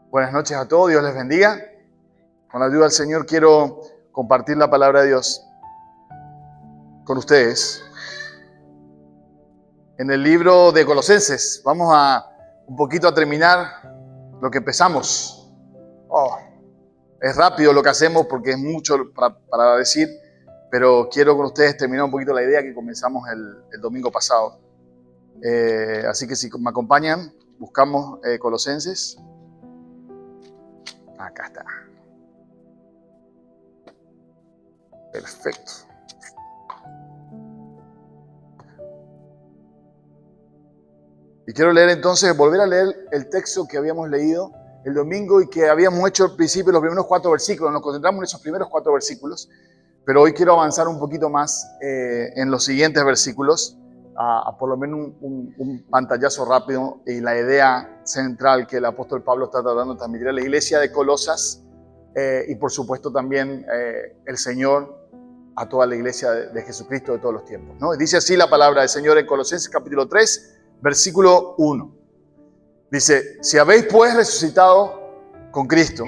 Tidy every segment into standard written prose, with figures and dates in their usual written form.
Buenas noches a todos, Dios les bendiga. Con la ayuda del Señor quiero compartir la palabra de Dios con ustedes. En el libro de Colosenses, vamos un poquito a terminar lo que empezamos. Es rápido lo que hacemos porque es mucho para decir, pero quiero con ustedes terminar un poquito la idea que comenzamos el domingo pasado. Así que si me acompañan, buscamos Colosenses. Acá está. Perfecto. Y quiero leer entonces, volver a leer el texto que habíamos leído el domingo y que habíamos hecho al principio, los primeros 4 versículos. Nos concentramos en esos primeros 4 versículos, pero hoy quiero avanzar un poquito más en los siguientes versículos, a por lo menos un pantallazo rápido y la idea central que el apóstol Pablo está tratando de transmitir a la iglesia de Colosas y por supuesto también el Señor a toda la iglesia de Jesucristo de todos los tiempos, ¿no? Dice así la palabra del Señor en Colosenses capítulo 3, versículo 1. Dice: si habéis pues resucitado con Cristo,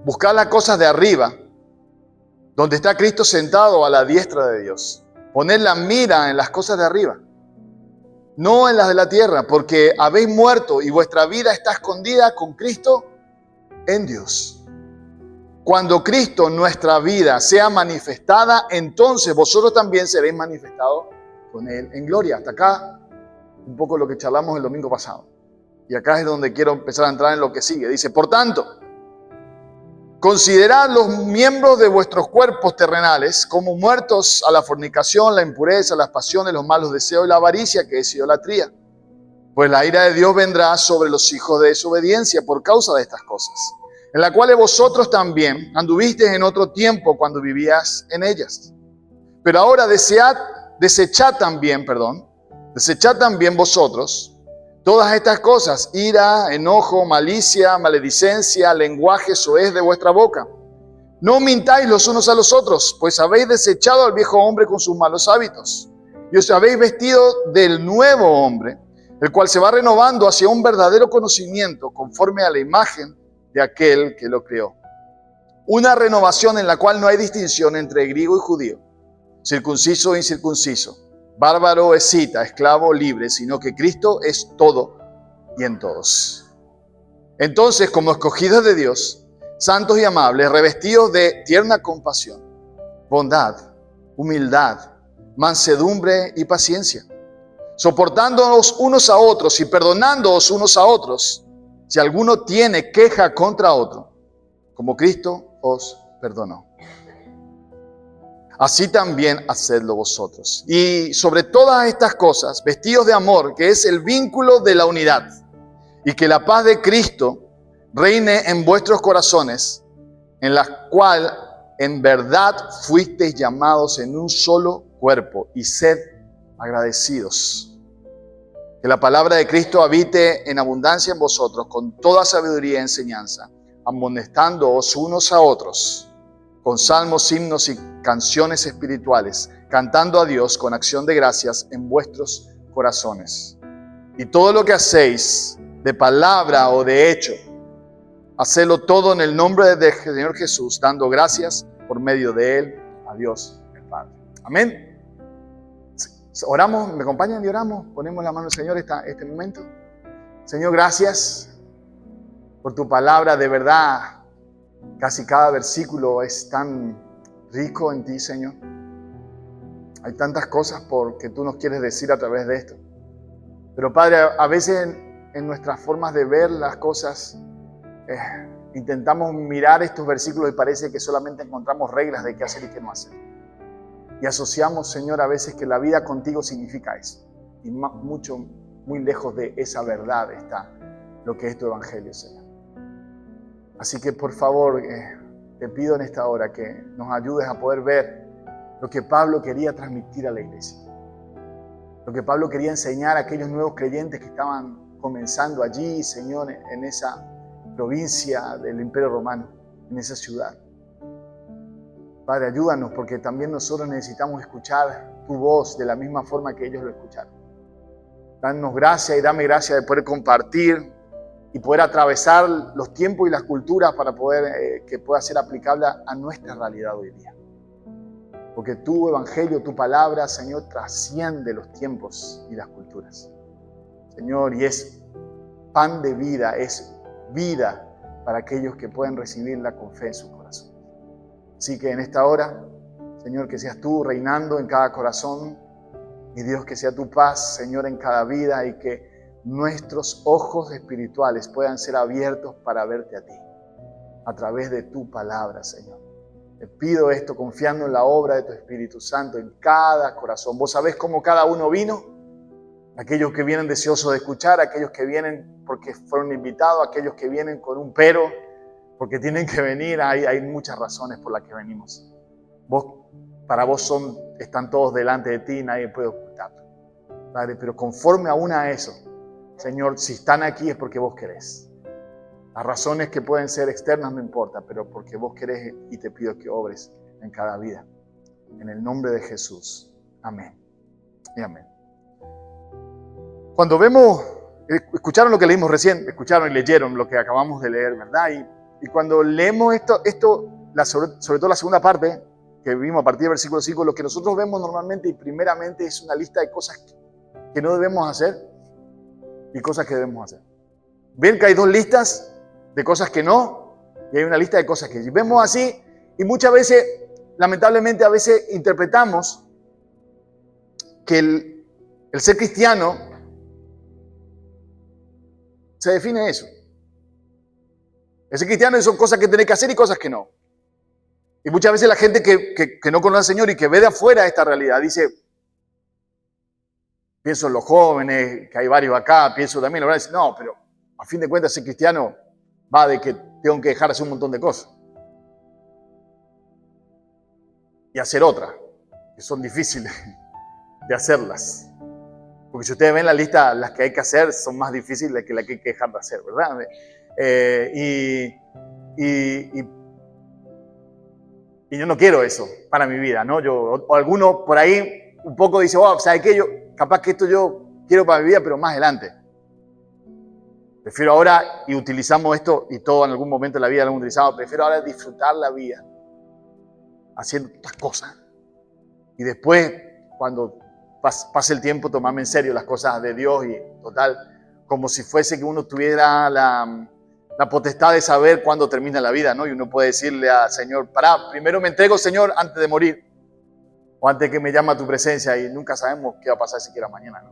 buscad las cosas de arriba, donde está Cristo sentado a la diestra de Dios. Poned la mira en las cosas de arriba, no en las de la tierra, porque habéis muerto y vuestra vida está escondida con Cristo en Dios. Cuando Cristo, nuestra vida, sea manifestada, entonces vosotros también seréis manifestados con Él en gloria. Hasta acá un poco lo que charlamos el domingo pasado. Y acá es donde quiero empezar a entrar en lo que sigue. Dice: por tanto, considerad los miembros de vuestros cuerpos terrenales como muertos a la fornicación, la impureza, las pasiones, los malos deseos y la avaricia, que es idolatría. Pues la ira de Dios vendrá sobre los hijos de desobediencia por causa de estas cosas, en las cuales vosotros también anduvisteis en otro tiempo cuando vivías en ellas. Pero ahora desechad también vosotros todas estas cosas: ira, enojo, malicia, maledicencia, lenguaje soez de vuestra boca. No mintáis los unos a los otros, pues habéis desechado al viejo hombre con sus malos hábitos, y os habéis vestido del nuevo hombre, el cual se va renovando hacia un verdadero conocimiento conforme a la imagen de aquel que lo creó. Una renovación en la cual no hay distinción entre griego y judío, circunciso e incircunciso, bárbaro, escita, esclavo, libre, sino que Cristo es todo y en todos. Entonces, como escogidos de Dios, santos y amables, revestidos de tierna compasión, bondad, humildad, mansedumbre y paciencia, soportándonos unos a otros y perdonándoos unos a otros, si alguno tiene queja contra otro, como Cristo os perdonó. Así también hacedlo vosotros. Y sobre todas estas cosas, vestidos de amor, que es el vínculo de la unidad, y que la paz de Cristo reine en vuestros corazones, en la cual en verdad fuisteis llamados en un solo cuerpo, y sed agradecidos. Que la palabra de Cristo habite en abundancia en vosotros, con toda sabiduría y enseñanza, amonestándoos unos a otros con salmos, himnos y canciones espirituales, cantando a Dios con acción de gracias en vuestros corazones. Y todo lo que hacéis, de palabra o de hecho, hacedlo todo en el nombre del Señor Jesús, dando gracias por medio de Él a Dios el Padre. Amén. Oramos, ¿me acompañan y oramos? Ponemos la mano al Señor este momento. Señor, gracias por tu palabra, de verdad. Casi cada versículo es tan rico en ti, Señor. Hay tantas cosas que tú nos quieres decir a través de esto. Pero, Padre, a veces en nuestras formas de ver las cosas, intentamos mirar estos versículos y parece que solamente encontramos reglas de qué hacer y qué no hacer. Y asociamos, Señor, a veces que la vida contigo significa eso. Y muy lejos de esa verdad está lo que es tu evangelio, Señor. Así que por favor, te pido en esta hora que nos ayudes a poder ver lo que Pablo quería transmitir a la iglesia. Lo que Pablo quería enseñar a aquellos nuevos creyentes que estaban comenzando allí, Señor, en esa provincia del Imperio Romano, en esa ciudad. Padre, ayúdanos porque también nosotros necesitamos escuchar tu voz de la misma forma que ellos lo escucharon. Danos gracia y dame gracia de poder compartir y poder atravesar los tiempos y las culturas para poder que pueda ser aplicable a nuestra realidad hoy día. Porque tu evangelio, tu palabra, Señor, trasciende los tiempos y las culturas. Señor, y es pan de vida, es vida para aquellos que pueden recibirla con fe en su corazón. Así que en esta hora, Señor, que seas tú reinando en cada corazón, y Dios, que sea tu paz, Señor, en cada vida, y que nuestros ojos espirituales puedan ser abiertos para verte a ti, a través de tu palabra, Señor. Te pido esto confiando en la obra de tu Espíritu Santo en cada corazón. Vos sabés cómo cada uno vino, aquellos que vienen deseosos de escuchar, aquellos que vienen porque fueron invitados, aquellos que vienen con un pero, porque tienen que venir. Hay muchas razones por las que venimos. Para vos están todos delante de ti y nadie puede ocultarlo. Padre, pero conforme aún a eso, Señor, si están aquí es porque vos querés. Las razones que pueden ser externas no importa, pero porque vos querés, y te pido que obres en cada vida. En el nombre de Jesús. Amén. Y amén. Cuando escucharon lo que leímos recién, escucharon y leyeron lo que acabamos de leer, ¿verdad? Y cuando leemos esto sobre todo la segunda parte, que vimos a partir del versículo 5, lo que nosotros vemos normalmente y primeramente es una lista de cosas que no debemos hacer y cosas que debemos hacer. Ven que hay dos listas de cosas que no, y hay una lista de cosas que sí. Vemos así, y muchas veces, lamentablemente, a veces interpretamos que el ser cristiano se define eso. El ser cristiano son cosas que tenés que hacer y cosas que no. Y muchas veces la gente que no conoce al Señor y que ve de afuera esta realidad dice, pienso en los jóvenes, que hay varios acá, pienso también, la verdad es, no, pero a fin de cuentas ser cristiano va de que tengo que dejar de hacer un montón de cosas y hacer otras, que son difíciles de hacerlas. Porque si ustedes ven la lista, las que hay que hacer son más difíciles que las que hay que dejar de hacer, ¿verdad? Y yo no quiero eso para mi vida, ¿no? O alguno por ahí un poco dice, oh, ¿sabes qué? Capaz que esto yo quiero para mi vida, pero más adelante. Prefiero ahora, y utilizamos esto, y todo en algún momento de la vida lo hemos utilizado, prefiero ahora disfrutar la vida haciendo estas cosas. Y después, cuando pase el tiempo, tomarme en serio las cosas de Dios y total, como si fuese que uno tuviera la potestad de saber cuándo termina la vida, ¿no? Y uno puede decirle al Señor, primero me entrego, Señor, antes de morir, o antes que me llame a tu presencia, y nunca sabemos qué va a pasar siquiera mañana, ¿no?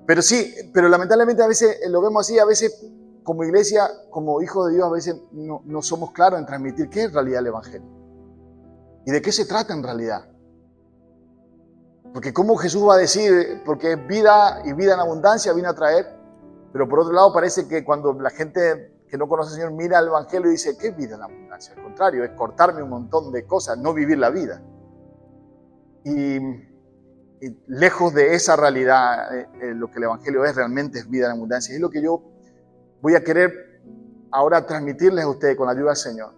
Pero sí, pero lamentablemente a veces lo vemos así, a veces como iglesia, como hijos de Dios, a veces no somos claros en transmitir qué es en realidad el Evangelio y de qué se trata en realidad. Porque como Jesús va a decir, porque es vida y vida en abundancia vino a traer, pero por otro lado parece que cuando la gente que no conoce al Señor mira el Evangelio y dice, ¿qué es vida en abundancia? Al contrario, es cortarme un montón de cosas, no vivir la vida. Y lejos de esa realidad, lo que el Evangelio es realmente es vida en abundancia. Es lo que yo voy a querer ahora transmitirles a ustedes con la ayuda del Señor.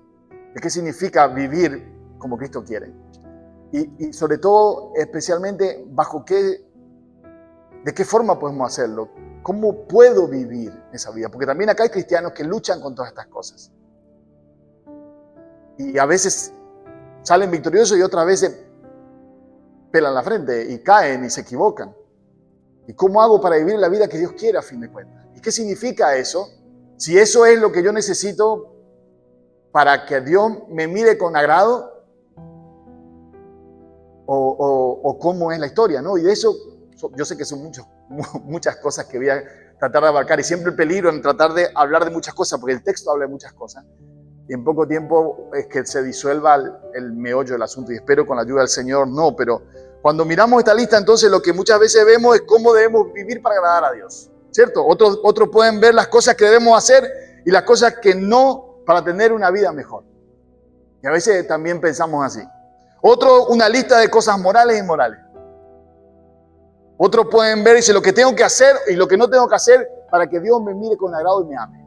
De qué significa vivir como Cristo quiere. Y sobre todo, especialmente, de qué forma podemos hacerlo. ¿Cómo puedo vivir esa vida? Porque también acá hay cristianos que luchan con todas estas cosas. Y a veces salen victoriosos y otras veces pelan la frente y caen y se equivocan. ¿Y cómo hago para vivir la vida que Dios quiere a fin de cuentas? ¿Y qué significa eso? Si eso es lo que yo necesito para que Dios me mire con agrado, o cómo es la historia, ¿no? Y de eso, yo sé que son muchas cosas que voy a tratar de abarcar, y siempre el peligro en tratar de hablar de muchas cosas, porque el texto habla de muchas cosas, y en poco tiempo es que se disuelva el meollo del asunto, y espero con la ayuda del Señor no, pero cuando miramos esta lista, entonces lo que muchas veces vemos es cómo debemos vivir para agradar a Dios, ¿cierto? Otros pueden ver las cosas que debemos hacer y las cosas que no para tener una vida mejor. Y a veces también pensamos así. Otro, una lista de cosas morales e inmorales. Otros pueden ver y dicen lo que tengo que hacer y lo que no tengo que hacer para que Dios me mire con agrado y me ame.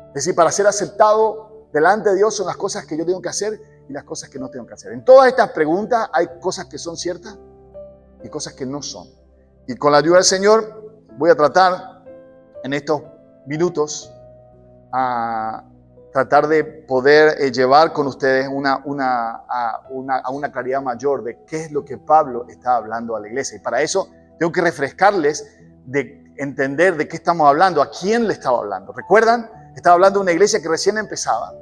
Es decir, para ser aceptado delante de Dios son las cosas que yo tengo que hacer y las cosas que no tengo que hacer. En todas estas preguntas hay cosas que son ciertas y cosas que no son. Y con la ayuda del Señor voy a tratar en estos minutos a tratar de poder llevar con ustedes a una claridad mayor de qué es lo que Pablo está hablando a la iglesia. Y para eso tengo que refrescarles de entender de qué estamos hablando, a quién le estaba hablando. ¿Recuerdan? Estaba hablando de una iglesia que recién empezaba,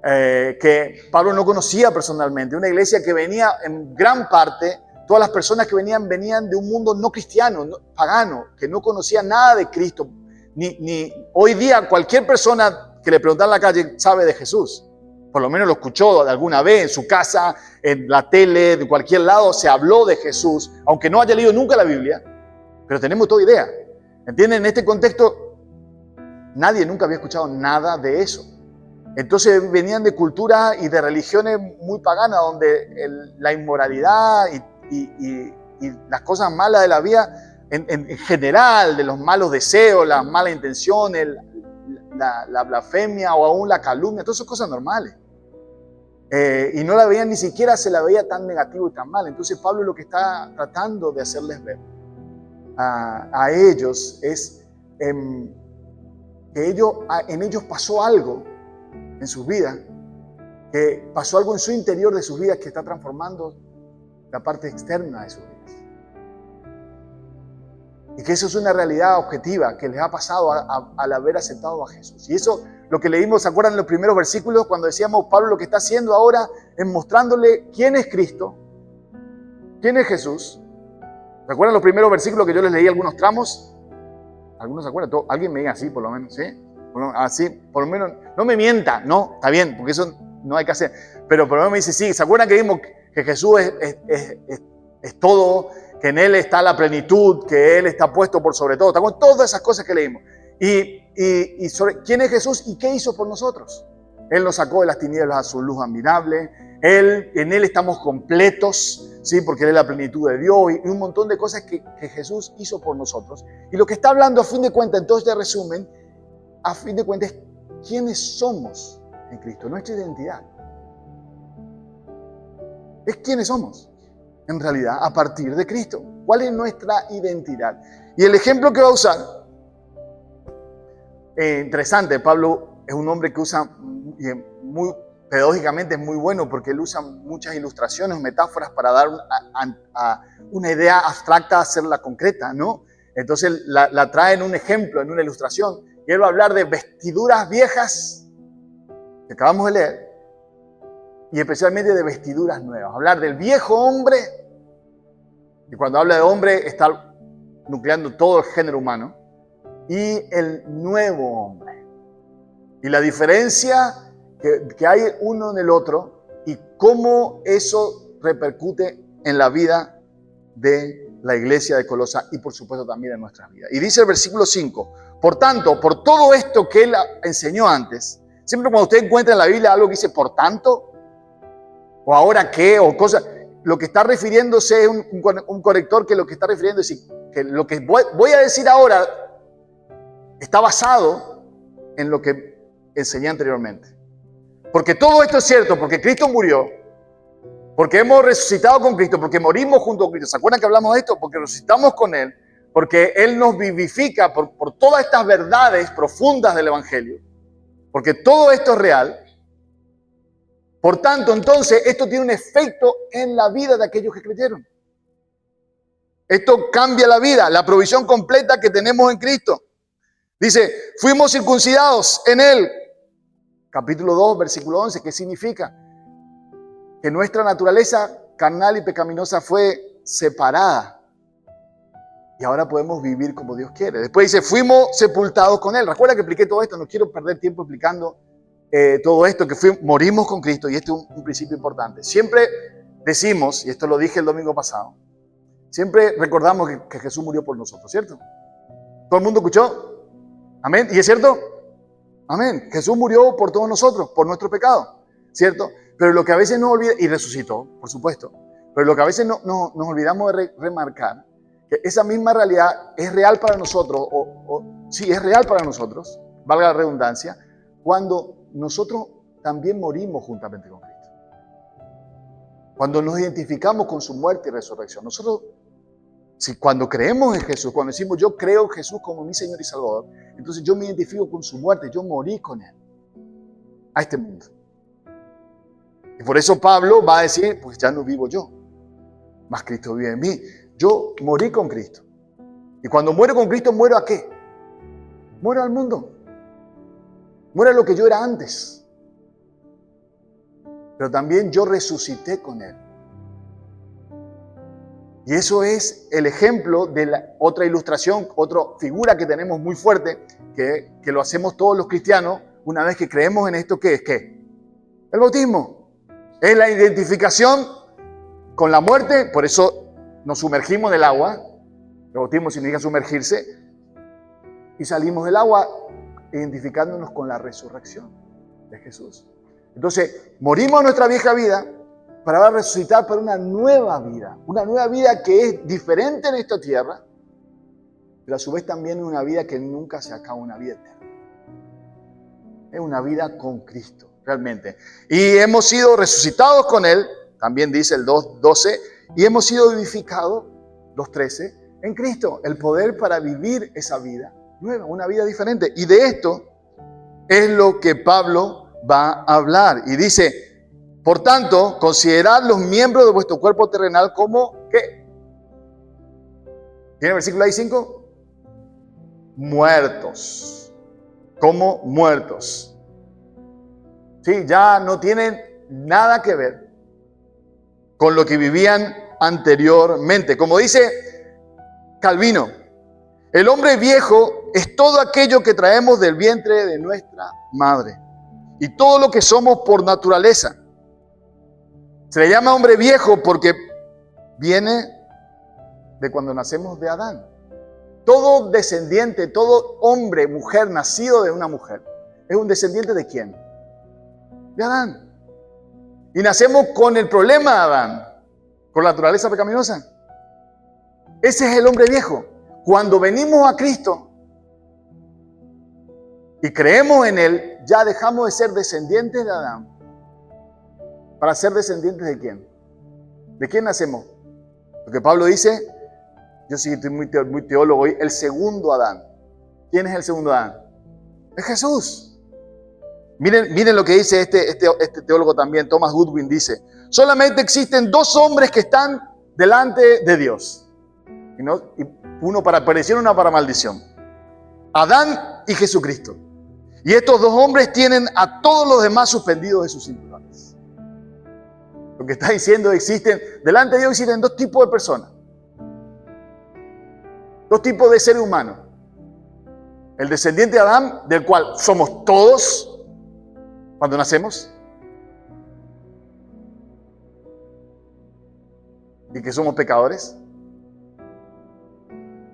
que Pablo no conocía personalmente, una iglesia que venía en gran parte, todas las personas que venían de un mundo no cristiano, pagano, que no conocía nada de Cristo. Ni hoy día cualquier persona que le preguntan en la calle sabe de Jesús. Por lo menos lo escuchó alguna vez en su casa, en la tele, de cualquier lado se habló de Jesús, aunque no haya leído nunca la Biblia, pero tenemos toda idea. ¿Entienden? En este contexto, nadie nunca había escuchado nada de eso. Entonces venían de culturas y de religiones muy paganas, donde la inmoralidad y las cosas malas de la vida, en general, de los malos deseos, las malas intenciones, la blasfemia o aún la calumnia, todas esas cosas normales. Y no la veían, ni siquiera se la veía tan negativo y tan mal. Entonces Pablo lo que está tratando de hacerles ver a ellos es que en ellos pasó algo en sus vidas, que pasó algo en su interior de sus vidas que está transformando la parte externa de sus vidas. Y que eso es una realidad objetiva que les ha pasado al haber aceptado a Jesús. Y eso, lo que leímos, ¿se acuerdan en los primeros versículos? Cuando decíamos, Pablo lo que está haciendo ahora es mostrándole quién es Cristo, quién es Jesús. ¿Recuerdan los primeros versículos que yo les leí algunos tramos? ¿Algunos se acuerdan? Alguien me diga así, por lo menos, ¿sí? Así, por lo menos, no me mienta, no, está bien, porque eso no hay que hacer. Pero por lo menos me dice, sí, ¿se acuerdan que vimos que Jesús es todo? Que en Él está la plenitud, que Él está puesto por sobre todo. Estamos todas esas cosas que leímos. Y sobre quién es Jesús y qué hizo por nosotros. Él nos sacó de las tinieblas a su luz admirable. En Él estamos completos, ¿sí? Porque Él es la plenitud de Dios y un montón de cosas que Jesús hizo por nosotros. Y lo que está hablando a fin de cuentas, en todo este resumen, a fin de cuentas, es quiénes somos en Cristo, nuestra identidad. Es quiénes somos. En realidad, a partir de Cristo. ¿Cuál es nuestra identidad? Y el ejemplo que va a usar, interesante, Pablo es un hombre que usa, muy pedagógicamente es muy bueno, porque él usa muchas ilustraciones, metáforas para dar una idea abstracta, hacerla concreta, ¿no? Entonces la trae en un ejemplo, en una ilustración, y él va a hablar de vestiduras viejas, que acabamos de leer, y especialmente de vestiduras nuevas. Hablar del viejo hombre, y cuando habla de hombre está nucleando todo el género humano, y el nuevo hombre. Y la diferencia que hay uno en el otro, y cómo eso repercute en la vida de la iglesia de Colosa, y por supuesto también en nuestras vidas. Y dice el versículo 5, por tanto, por todo esto que él enseñó antes, siempre cuando usted encuentra en la Biblia algo que dice por tanto, o ahora qué, o cosas, lo que está refiriéndose es un corrector, que lo que está refiriendo es que lo que voy a decir ahora está basado en lo que enseñé anteriormente. Porque todo esto es cierto, porque Cristo murió, porque hemos resucitado con Cristo, porque morimos junto con Cristo. ¿Se acuerdan que hablamos de esto? Porque resucitamos con Él, porque Él nos vivifica por todas estas verdades profundas del Evangelio, porque todo esto es real. Por tanto, entonces, esto tiene un efecto en la vida de aquellos que creyeron. Esto cambia la vida, la provisión completa que tenemos en Cristo. Dice, fuimos circuncidados en Él. Capítulo 2, versículo 11, ¿qué significa? Que nuestra naturaleza carnal y pecaminosa fue separada. Y ahora podemos vivir como Dios quiere. Después dice, fuimos sepultados con Él. Recuerda que expliqué todo esto, no quiero perder tiempo explicando todo esto, que morimos con Cristo, y este es un principio importante. Siempre decimos, y esto lo dije el domingo pasado, siempre recordamos que Jesús murió por nosotros, ¿cierto? ¿Todo el mundo escuchó? ¿Amén? ¿Y es cierto? Amén. Jesús murió por todos nosotros, por nuestro pecado, ¿cierto? Pero lo que a veces nos olvida, y resucitó, por supuesto, pero lo que a veces nos olvidamos de remarcar, que esa misma realidad es real para nosotros, sí, es real para nosotros, valga la redundancia, cuando nosotros también morimos juntamente con Cristo. Cuando nos identificamos con su muerte y resurrección. Nosotros Si cuando creemos en Jesús, cuando decimos yo creo en Jesús como mi Señor y Salvador, entonces yo me identifico con su muerte, yo morí con Él a este mundo. Y por eso Pablo va a decir, pues ya no vivo yo, mas Cristo vive en mí. Yo morí con Cristo. Y cuando muero con Cristo, ¿muero a qué? Muero al mundo. Muero a lo que yo era antes. Pero también yo resucité con Él. Y eso es el ejemplo de la otra ilustración, otra figura que tenemos muy fuerte, que lo hacemos todos los cristianos una vez que creemos en esto. ¿Qué es? ¿Qué? El bautismo. Es la identificación con la muerte, por eso nos sumergimos en el agua. El bautismo significa sumergirse. Y salimos del agua identificándonos con la resurrección de Jesús. Entonces, morimos a nuestra vieja vida para resucitar para una nueva vida que es diferente en esta tierra, pero a su vez también una vida que nunca se acaba, una vida eterna. Es una vida con Cristo, realmente. Y hemos sido resucitados con Él, también dice el 2:12, y hemos sido vivificados, 2:13, en Cristo, el poder para vivir esa vida nueva, una vida diferente. Y de esto es lo que Pablo va a hablar. Y dice, por tanto, considerad los miembros de vuestro cuerpo terrenal como, ¿qué? ¿Tiene el versículo ahí 5? Muertos. Como muertos. Sí, ya no tienen nada que ver con lo que vivían anteriormente. Como dice Calvino, el hombre viejo es todo aquello que traemos del vientre de nuestra madre y todo lo que somos por naturaleza. Se le llama hombre viejo porque viene de cuando nacemos de Adán. Todo descendiente, todo hombre, mujer, nacido de una mujer, es un descendiente ¿de quién? De Adán. Y nacemos con el problema de Adán, con la naturaleza pecaminosa. Ese es el hombre viejo. Cuando venimos a Cristo y creemos en Él, ya dejamos de ser descendientes de Adán para ser descendientes ¿de quién? ¿De quién nacemos? Porque Pablo dice, yo sí estoy muy teólogo hoy, el segundo Adán. ¿Quién es el segundo Adán? Es Jesús. Miren lo que dice este teólogo también, Thomas Goodwin, dice, solamente existen dos hombres que están delante de Dios. Y uno para perdición y uno para maldición. Adán y Jesucristo. Y estos dos hombres tienen a todos los demás suspendidos de sus cinturones. Lo que está diciendo, delante de Dios existen dos tipos de personas. Dos tipos de seres humanos. El descendiente de Adán, del cual somos todos cuando nacemos. Y que somos pecadores.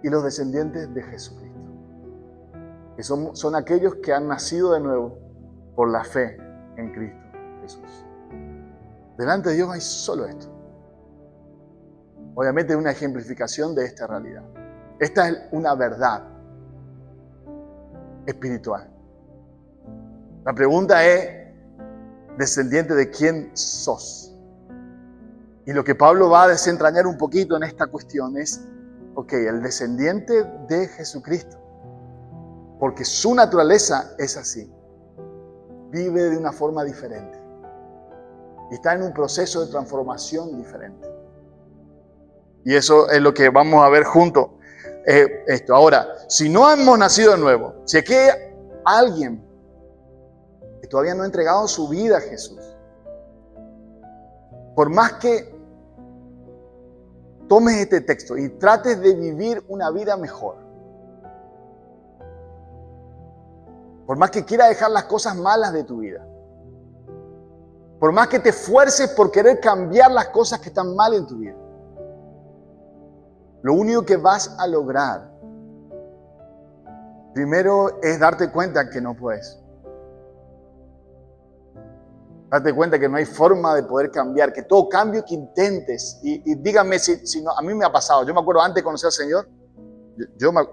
Y los descendientes de Jesucristo. Que son aquellos que han nacido de nuevo por la fe en Cristo Jesús. Delante de Dios hay solo esto. Obviamente es una ejemplificación de esta realidad. Esta es una verdad espiritual. La pregunta es, ¿descendiente de quién sos? Y lo que Pablo va a desentrañar un poquito en esta cuestión es, el descendiente de Jesucristo, porque su naturaleza es así, vive de una forma diferente y está en un proceso de transformación diferente. Y eso es lo que vamos a ver juntos. Ahora, si no hemos nacido de nuevo, si es que alguien que todavía no ha entregado su vida a Jesús, por más que tomes este texto y trates de vivir una vida mejor, por más que quieras dejar las cosas malas de tu vida, por más que te esfuerces por querer cambiar las cosas que están mal en tu vida, lo único que vas a lograr, primero, es darte cuenta que no puedes. Darte cuenta que no hay forma de poder cambiar, que todo cambio que intentes, y díganme si no, a mí me ha pasado. Yo me acuerdo antes de conocer al Señor,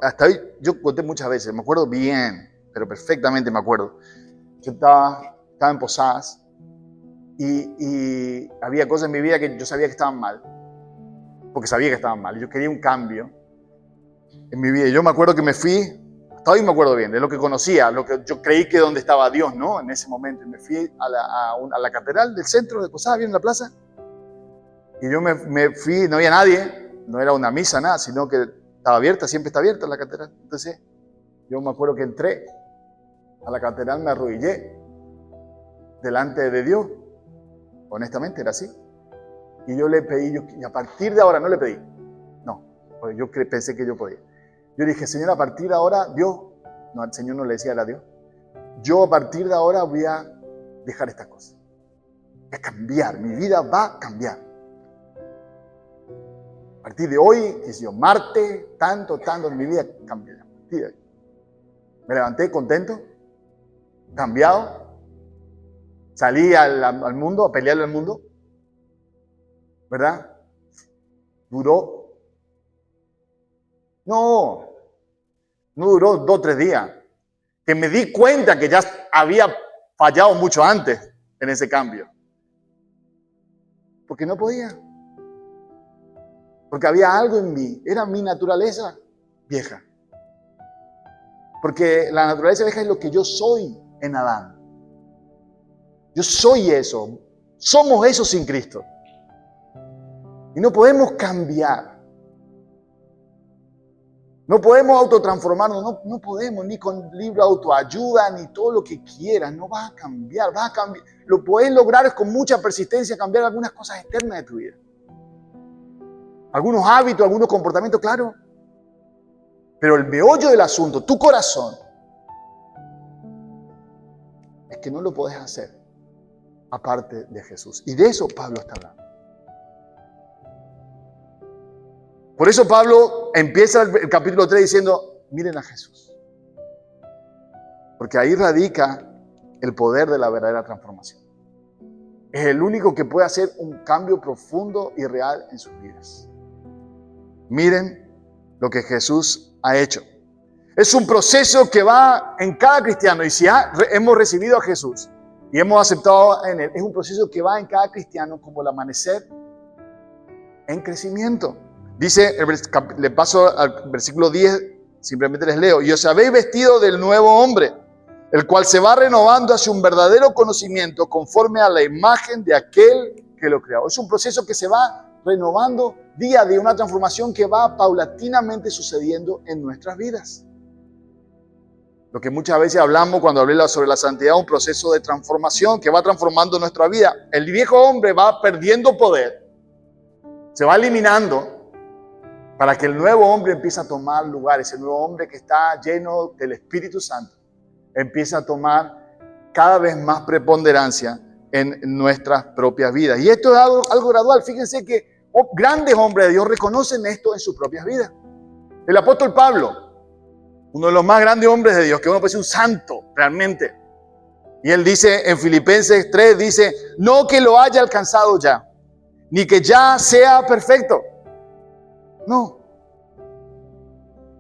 hasta hoy, yo conté muchas veces, me acuerdo bien, pero perfectamente me acuerdo. Yo estaba en Posadas y había cosas en mi vida que yo sabía que estaban mal. porque sabía que estaba mal. Yo quería un cambio en mi vida. Yo me acuerdo que me fui, hasta hoy me acuerdo bien, de lo que conocía, lo que yo creí que donde estaba Dios, ¿no? En ese momento. Me fui a la catedral del centro de Posada, bien en la plaza. Y yo me fui, no había nadie, no era una misa, nada, sino que estaba abierta, siempre está abierta la catedral. Entonces, yo me acuerdo que entré a la catedral, me arrodillé delante de Dios. Honestamente, era así. Y yo le pedí, y a partir de ahora, no le pedí, no, porque yo pensé que yo podía. Yo dije, Señor, a partir de ahora, Dios, no, al Señor no le decía, era Dios, yo a partir de ahora voy a dejar estas cosas. Voy a cambiar, mi vida va a cambiar. A partir de hoy, que si yo, martes, tanto, mi vida cambia. Me levanté contento, cambiado, salí al mundo, a pelearle al mundo, ¿verdad? Duró, no duró 2 o 3 días, que me di cuenta que ya había fallado mucho antes en ese cambio, porque no podía, porque había algo en mí, era mi naturaleza vieja, porque la naturaleza vieja es lo que yo soy en Adán. Yo soy eso, somos eso sin Cristo. Y no podemos cambiar. No podemos autotransformarnos, no podemos, ni con libro de autoayuda, ni todo lo que quieras. No vas a cambiar, Lo puedes lograr con mucha persistencia, cambiar algunas cosas externas de tu vida. Algunos hábitos, algunos comportamientos, claro. Pero el meollo del asunto, tu corazón, es que no lo podés hacer aparte de Jesús. Y de eso Pablo está hablando. Por eso Pablo empieza el capítulo 3 diciendo, miren a Jesús. Porque ahí radica el poder de la verdadera transformación. Es el único que puede hacer un cambio profundo y real en sus vidas. Miren lo que Jesús ha hecho. Es un proceso que va en cada cristiano. Y si hemos recibido a Jesús y hemos aceptado en Él, es un proceso que va en cada cristiano como el amanecer en crecimiento. Dice, le paso al versículo 10, simplemente les leo. Y os habéis vestido del nuevo hombre, el cual se va renovando hacia un verdadero conocimiento conforme a la imagen de aquel que lo creó. Es un proceso que se va renovando día a día, una transformación que va paulatinamente sucediendo en nuestras vidas. Lo que muchas veces hablamos cuando hablé sobre la santidad, un proceso de transformación que va transformando nuestra vida. El viejo hombre va perdiendo poder, se va eliminando, para que el nuevo hombre empiece a tomar lugar. Ese nuevo hombre que está lleno del Espíritu Santo empieza a tomar cada vez más preponderancia en nuestras propias vidas. Y esto es algo gradual. Fíjense que grandes hombres de Dios reconocen esto en sus propias vidas. El apóstol Pablo, uno de los más grandes hombres de Dios, que uno puede ser un santo realmente. Y él dice en Filipenses 3, dice, no que lo haya alcanzado ya, ni que ya sea perfecto. No,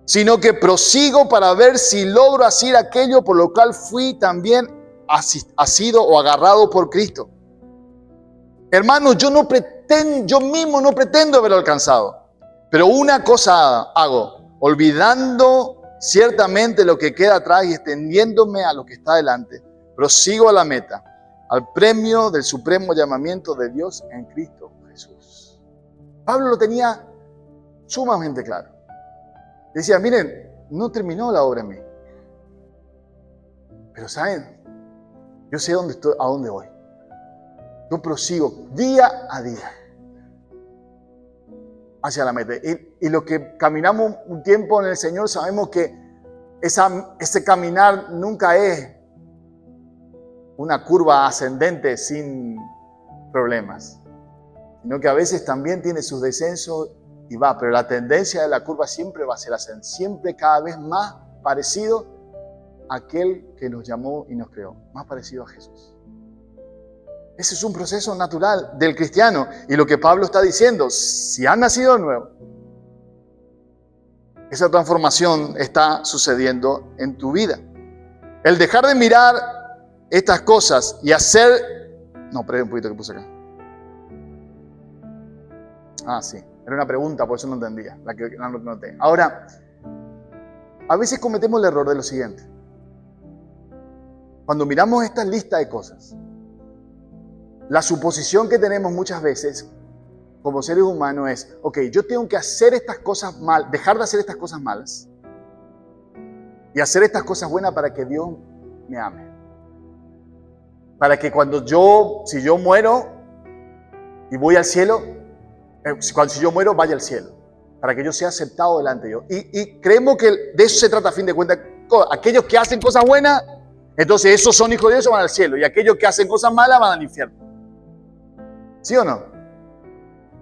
sino que prosigo para ver si logro hacer aquello por lo cual fui también asido o agarrado por Cristo. Hermanos, yo mismo no pretendo haberlo alcanzado, pero una cosa hago, olvidando ciertamente lo que queda atrás y extendiéndome a lo que está delante, prosigo a la meta, al premio del supremo llamamiento de Dios en Cristo Jesús. Pablo lo tenía sumamente claro. Decía, miren, no terminó la obra en mí. Pero ¿saben? Yo sé dónde estoy, a dónde voy. Yo prosigo día a día hacia la meta. Y los que caminamos un tiempo en el Señor sabemos que ese caminar nunca es una curva ascendente sin problemas, sino que a veces también tiene sus descensos y va, pero la tendencia de la curva siempre va a ser ascender, siempre cada vez más parecido a aquel que nos llamó y nos creó, más parecido a Jesús. Ese es un proceso natural del cristiano. Y lo que Pablo está diciendo, si has nacido de nuevo, esa transformación está sucediendo en tu vida. El dejar de mirar estas cosas y hacer... No, perdón un poquito que puse acá. Ah, sí. Era una pregunta, por eso no entendía, la que no noté. Ahora, a veces cometemos el error de lo siguiente. Cuando miramos esta lista de cosas, la suposición que tenemos muchas veces como seres humanos es, ok, yo tengo que hacer estas cosas mal, dejar de hacer estas cosas malas y hacer estas cosas buenas para que Dios me ame. Para que si yo muero y voy al cielo, si yo muero vaya al cielo. Para que yo sea aceptado delante de Dios. Y creemos que de eso se trata a fin de cuentas. Aquellos que hacen cosas buenas, entonces esos son hijos de Dios, van al cielo. Y aquellos que hacen cosas malas van al infierno. ¿Sí o no?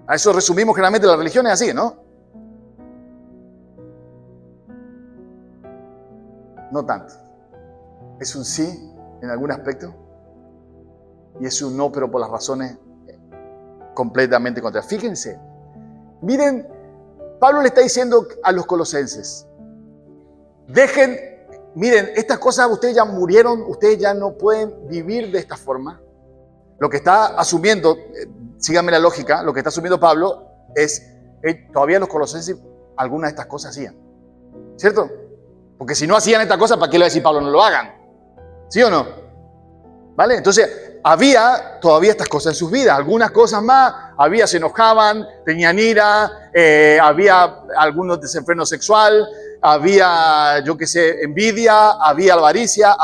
A eso resumimos generalmente la religión, es así, ¿no? No tanto. Es un sí en algún aspecto y es un no, pero por las razones completamente contrarias. Fíjense, miren, Pablo le está diciendo a los colosenses, miren, estas cosas ustedes ya murieron, ustedes ya no pueden vivir de esta forma. Lo que está asumiendo, síganme la lógica, lo que está asumiendo Pablo es, todavía los colosenses algunas de estas cosas hacían, ¿cierto? Porque si no hacían estas cosas, ¿para qué le va a decir Pablo no lo hagan? ¿Sí o no? ¿Vale? Entonces, había todavía estas cosas en sus vidas, algunas cosas más, se enojaban, tenían ira, había algunos desenfreno sexual, había, envidia, había avaricia,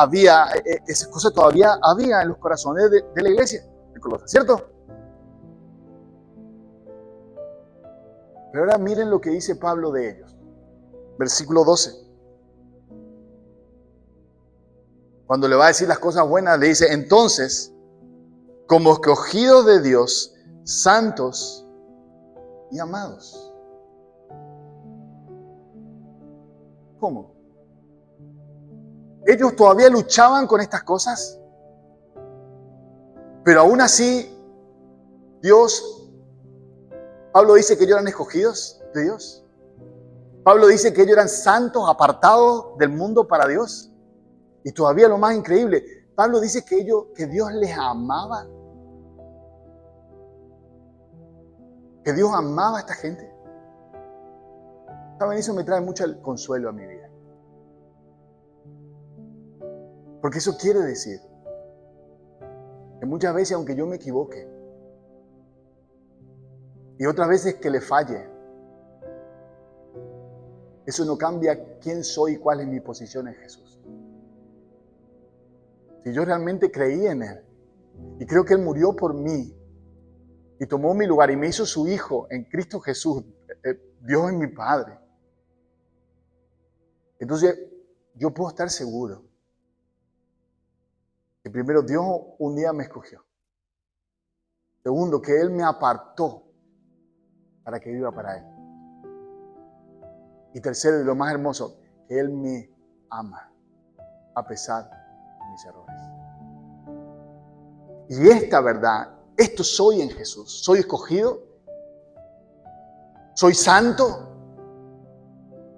esas cosas todavía había en los corazones de la iglesia de Colosas, ¿cierto? Pero ahora miren lo que dice Pablo de ellos. Versículo 12. Cuando le va a decir las cosas buenas, le dice, entonces, como escogidos de Dios, santos y amados. ¿Cómo? Ellos todavía luchaban con estas cosas, pero aún así, Pablo dice que ellos eran escogidos de Dios. Pablo dice que ellos eran santos, apartados del mundo para Dios. Y todavía lo más increíble, Pablo dice que Dios les amaba. Que Dios amaba a esta gente. ¿Saben? Eso me trae mucho consuelo a mi vida. Porque eso quiere decir que muchas veces, aunque yo me equivoque, y otras veces que le falle, eso no cambia quién soy y cuál es mi posición en Jesús. Si yo realmente creí en Él y creo que Él murió por mí y tomó mi lugar y me hizo su hijo en Cristo Jesús, Dios es mi Padre, entonces yo puedo estar seguro que primero Dios un día me escogió. Segundo, que Él me apartó para que viva para Él. Y tercero, y lo más hermoso, que Él me ama a pesar de mis errores. Y esta verdad, esto soy en Jesús. Soy escogido, soy santo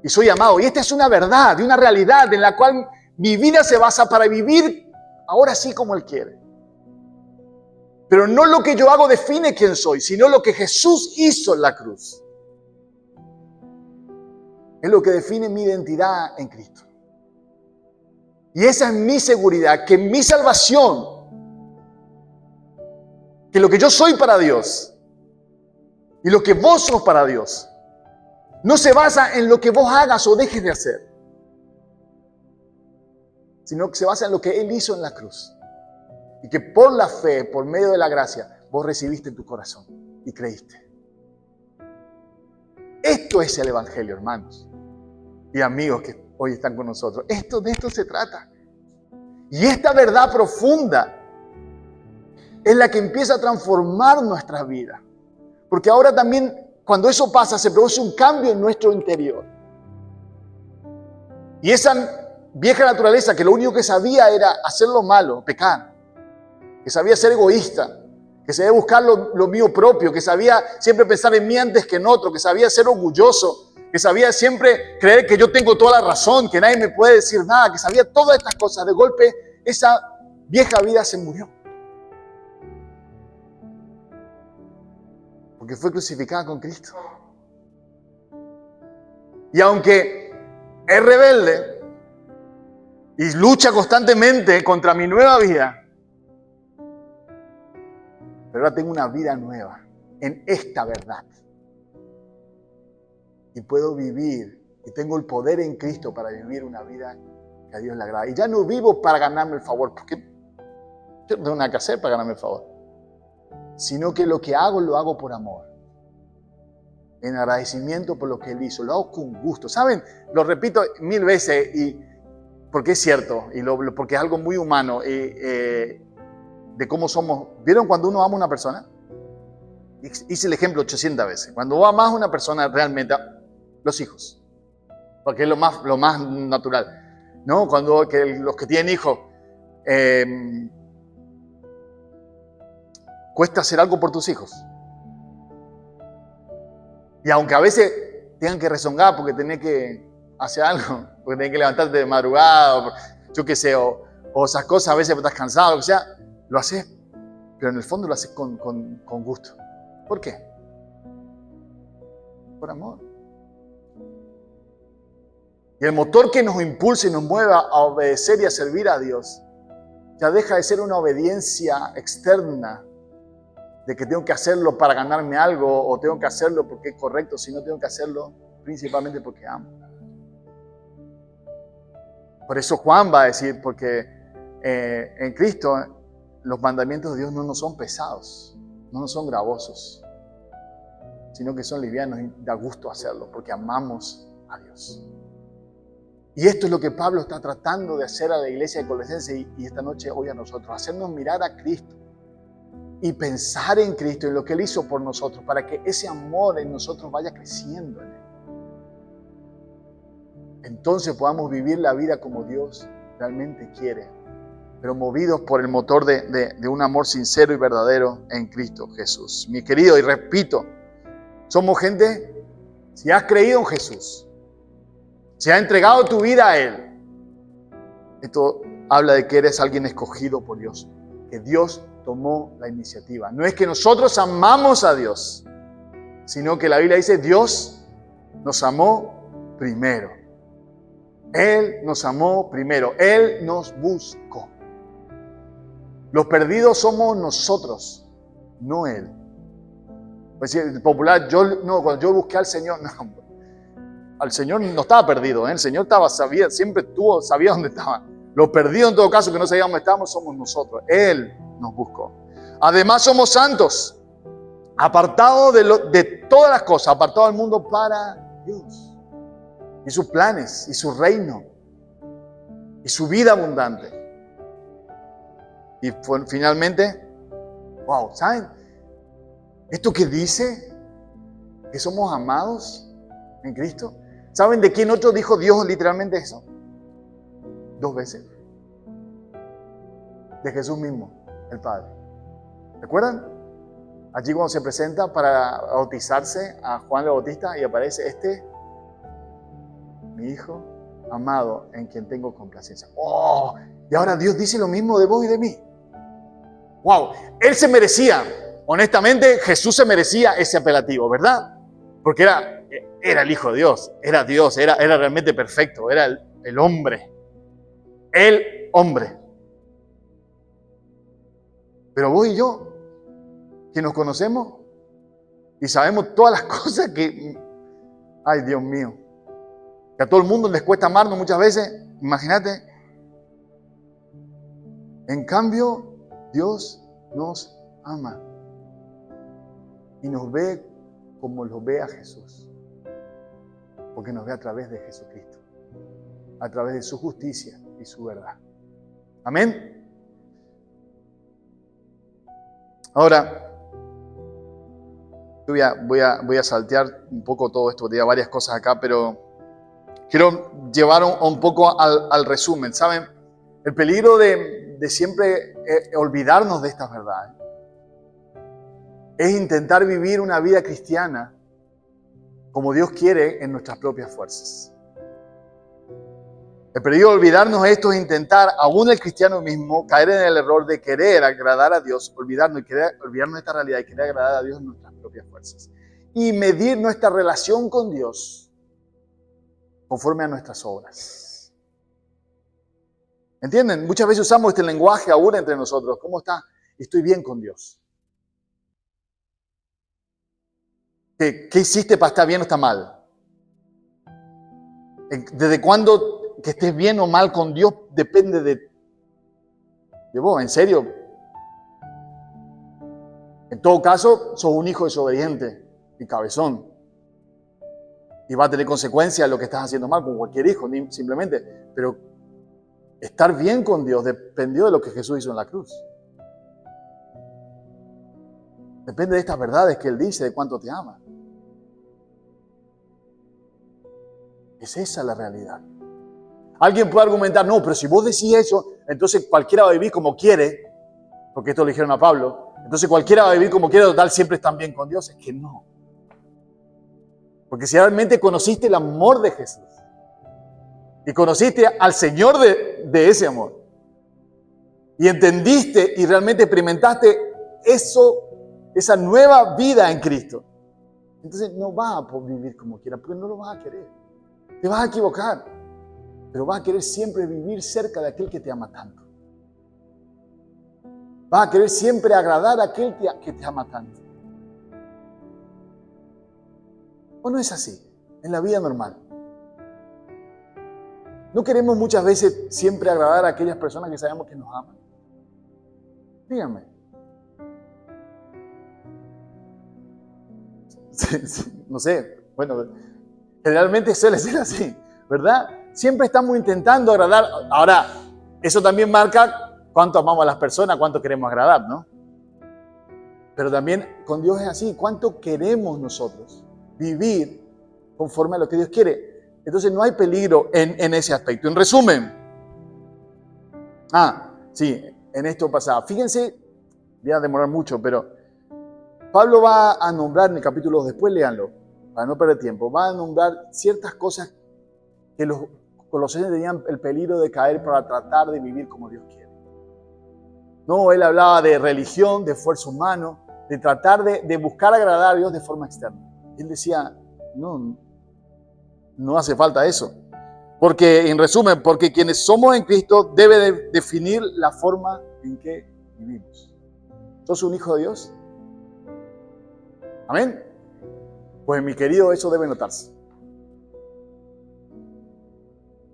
y soy amado. Y esta es una verdad, una realidad en la cual mi vida se basa para vivir ahora sí como Él quiere. Pero no lo que yo hago define quién soy, sino lo que Jesús hizo en la cruz. Es lo que define mi identidad en Cristo. Y esa es mi seguridad, que mi salvación, que lo que yo soy para Dios y lo que vos sos para Dios, no se basa en lo que vos hagas o dejes de hacer, sino que se basa en lo que Él hizo en la cruz. Y que por la fe, por medio de la gracia, vos recibiste en tu corazón y creíste. Esto es el Evangelio, hermanos y amigos que hoy están con nosotros. De esto se trata. Y esta verdad profunda es la que empieza a transformar nuestra vida. Porque ahora también, cuando eso pasa, se produce un cambio en nuestro interior. Y esa vieja naturaleza que lo único que sabía era hacer lo malo, pecar, que sabía ser egoísta, que sabía buscar lo mío propio, que sabía siempre pensar en mí antes que en otro, que sabía ser orgulloso, que sabía siempre creer que yo tengo toda la razón, que nadie me puede decir nada, que sabía todas estas cosas. De golpe, esa vieja vida se murió. Porque fue crucificada con Cristo. Y aunque es rebelde y lucha constantemente contra mi nueva vida, pero ahora tengo una vida nueva en esta verdad. Y puedo vivir, y tengo el poder en Cristo para vivir una vida que a Dios le agrada. Y ya no vivo para ganarme el favor, porque yo no tengo nada que hacer para ganarme el favor. Sino que lo que hago, lo hago por amor. En agradecimiento por lo que Él hizo. Lo hago con gusto. ¿Saben? Lo repito 1000 veces, porque es cierto, porque es algo muy humano. De cómo somos. ¿Vieron cuando uno ama a una persona? Hice el ejemplo 800 veces. Cuando vos amás a una persona realmente, los hijos. Porque es lo más natural. ¿No? Cuando los que tienen hijos, cuesta hacer algo por tus hijos. Y aunque a veces tengan que rezongar porque tenés que hacer algo, porque tenés que levantarte de madrugada, yo qué sé, o esas cosas, a veces estás cansado, lo que sea, lo haces, pero en el fondo lo haces con gusto. ¿Por qué? Por amor. Y el motor que nos impulsa y nos mueva a obedecer y a servir a Dios, ya deja de ser una obediencia externa, de que tengo que hacerlo para ganarme algo, o tengo que hacerlo porque es correcto, sino tengo que hacerlo principalmente porque amo. Por eso Juan va a decir, porque en Cristo los mandamientos de Dios no nos son pesados, no nos son gravosos, sino que son livianos y da gusto hacerlo, porque amamos a Dios. Y esto es lo que Pablo está tratando de hacer a la iglesia de Colosenses y esta noche hoy a nosotros, hacernos mirar a Cristo y pensar en Cristo, en lo que Él hizo por nosotros, para que ese amor en nosotros vaya creciendo en Él. Entonces podamos vivir la vida como Dios realmente quiere, pero movidos por el motor de un amor sincero y verdadero en Cristo Jesús. Mi querido, y repito, somos gente, si has creído en Jesús, si has entregado tu vida a Él, esto habla de que eres alguien escogido por Dios, que Dios tomó la iniciativa. No es que nosotros amamos a Dios, sino que la Biblia dice, Dios nos amó primero. Él nos amó primero. Él nos buscó. Los perdidos somos nosotros, no Él. Pues el popular, cuando yo busqué al Señor, no, al Señor no estaba perdido, ¿eh? El Señor siempre sabía dónde estaba. Los perdidos en todo caso, que no sabíamos dónde estábamos, somos nosotros. Él nos buscó. Además somos santos, apartados de todas las cosas, apartados del mundo para Dios. Y sus planes, y su reino, y su vida abundante. Y finalmente, wow, ¿saben? Esto que dice que somos amados en Cristo. ¿Saben de quién otro dijo Dios literalmente eso? 2 veces. De Jesús mismo, el Padre. ¿Recuerdan? Allí cuando se presenta para bautizarse a Juan el Bautista y aparece mi Hijo amado en quien tengo complacencia. ¡Oh! Y ahora Dios dice lo mismo de vos y de mí. ¡Wow! Él se merecía, honestamente, Jesús se merecía ese apelativo, ¿verdad? Porque era el Hijo de Dios, era realmente perfecto, era el hombre. El hombre. Pero vos y yo, que nos conocemos y sabemos todas las cosas que... Ay, Dios mío. Que a todo el mundo les cuesta amarnos muchas veces. Imagínate. En cambio, Dios nos ama. Y nos ve como lo ve a Jesús. Porque nos ve a través de Jesucristo. A través de su justicia y su verdad. Amén. Ahora, voy a saltear un poco todo esto, tenía varias cosas acá, pero quiero llevar un poco al resumen. ¿Saben? El peligro de siempre olvidarnos de estas verdades es intentar vivir una vida cristiana como Dios quiere en nuestras propias fuerzas. El peligro de olvidarnos de esto es intentar, aún el cristiano mismo, caer en el error de querer agradar a Dios, olvidarnos de esta realidad y querer agradar a Dios en nuestras propias fuerzas. Y medir nuestra relación con Dios conforme a nuestras obras. ¿Entienden? Muchas veces usamos este lenguaje aún entre nosotros. ¿Cómo está? Estoy bien con Dios. ¿Qué hiciste para estar bien o estar mal? ¿Desde cuándo que estés bien o mal con Dios depende de vos? ¿En serio? En todo caso, sos un hijo desobediente y cabezón. Y va a tener consecuencias lo que estás haciendo mal con cualquier hijo, simplemente. Pero estar bien con Dios dependió de lo que Jesús hizo en la cruz. Depende de estas verdades que Él dice, de cuánto te ama. Es esa la realidad. Alguien puede argumentar, no, pero si vos decís eso, entonces cualquiera va a vivir como quiere, porque esto lo dijeron a Pablo, entonces cualquiera va a vivir como quiere, total, siempre están bien con Dios. Es que no. Porque si realmente conociste el amor de Jesús y conociste al Señor de ese amor y entendiste y realmente experimentaste esa nueva vida en Cristo, entonces no vas a poder vivir como quieras, porque no lo vas a querer. Te vas a equivocar, pero vas a querer siempre vivir cerca de aquel que te ama tanto. Vas a querer siempre agradar a aquel que te ama tanto. ¿O no es así? En la vida normal. ¿No queremos muchas veces siempre agradar a aquellas personas que sabemos que nos aman? Díganme. No sé, bueno, generalmente suele ser así, ¿verdad? Siempre estamos intentando agradar. Ahora, eso también marca cuánto amamos a las personas, cuánto queremos agradar, ¿no? Pero también con Dios es así. ¿Cuánto queremos nosotros vivir conforme a lo que Dios quiere? Entonces no hay peligro en ese aspecto. En resumen, sí, en esto pasaba. Fíjense, voy a demorar mucho, pero Pablo va a nombrar en el capítulo 2, después léanlo, para no perder tiempo, va a nombrar ciertas cosas que los colosenses tenían el peligro de caer para tratar de vivir como Dios quiere. No, él hablaba de religión, de esfuerzo humano, de tratar de buscar agradar a Dios de forma externa. Él decía, no hace falta eso. Porque, en resumen, porque quienes somos en Cristo debe de definir la forma en que vivimos. ¿Sos un hijo de Dios? ¿Amén? Pues mi querido, eso debe notarse.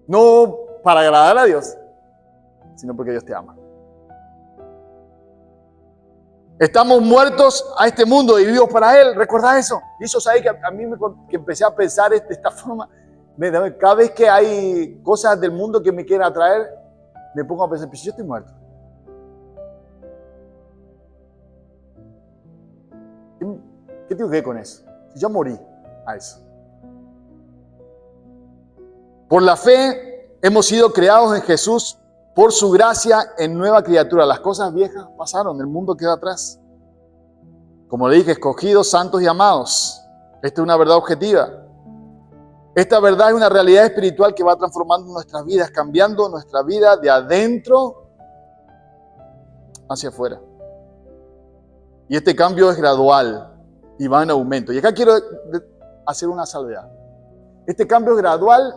No para agradar a Dios, sino porque Dios te ama. Estamos muertos a este mundo y vivos para Él. ¿Recordás eso? Y eso, ¿sabes? Que a mí que empecé a pensar de esta forma, cada vez que hay cosas del mundo que me quieren atraer, me pongo a pensar, pues yo estoy muerto. ¿Qué tengo que ver con eso? Si yo morí a eso. Por la fe hemos sido creados en Jesús, por su gracia en nueva criatura. Las cosas viejas pasaron, el mundo queda atrás. Como le dije, escogidos, santos y amados. Esta es una verdad objetiva. Esta verdad es una realidad espiritual que va transformando nuestras vidas, cambiando nuestra vida de adentro hacia afuera. Y este cambio es gradual y va en aumento. Y acá quiero hacer una salvedad. Este cambio es gradual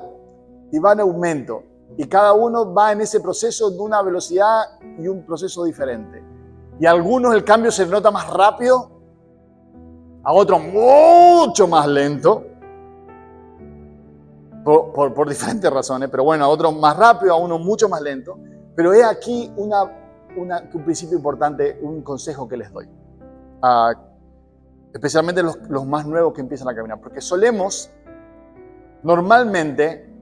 y va en aumento. Y cada uno va en ese proceso de una velocidad y un proceso diferente. Y a algunos el cambio se nota más rápido, a otros mucho más lento, por diferentes razones, pero bueno, a otros más rápido, a unos mucho más lento. Pero es aquí un principio importante, un consejo que les doy. Especialmente los más nuevos que empiezan a caminar, porque solemos normalmente,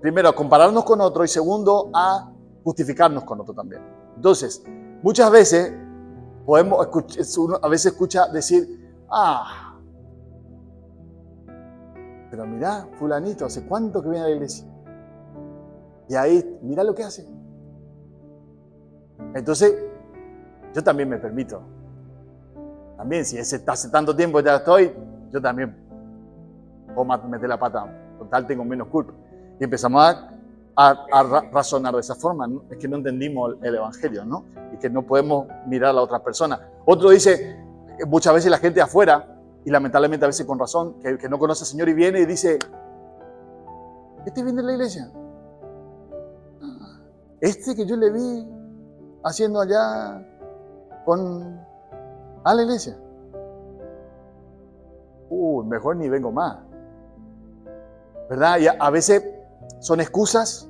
primero, a compararnos con otro y segundo, a justificarnos con otro también. Entonces, muchas veces uno a veces escucha decir, pero mirá, fulanito, ¿hace cuánto que viene a la iglesia? Y ahí, mirá lo que hace. Entonces, yo también me permito. También, si hace tanto tiempo que ya estoy, yo también puedo meter la pata. Total, tengo menos culpa. Y empezamos a razonar de esa forma. ¿No? Es que no entendimos el evangelio, ¿no? Y que no podemos mirar a la otra persona. Otro dice, muchas veces la gente de afuera, y lamentablemente a veces con razón, que no conoce al Señor y viene y dice, Este viene de la iglesia. Este que yo le vi haciendo allá a la iglesia. Mejor ni vengo más. ¿Verdad? Y a veces son excusas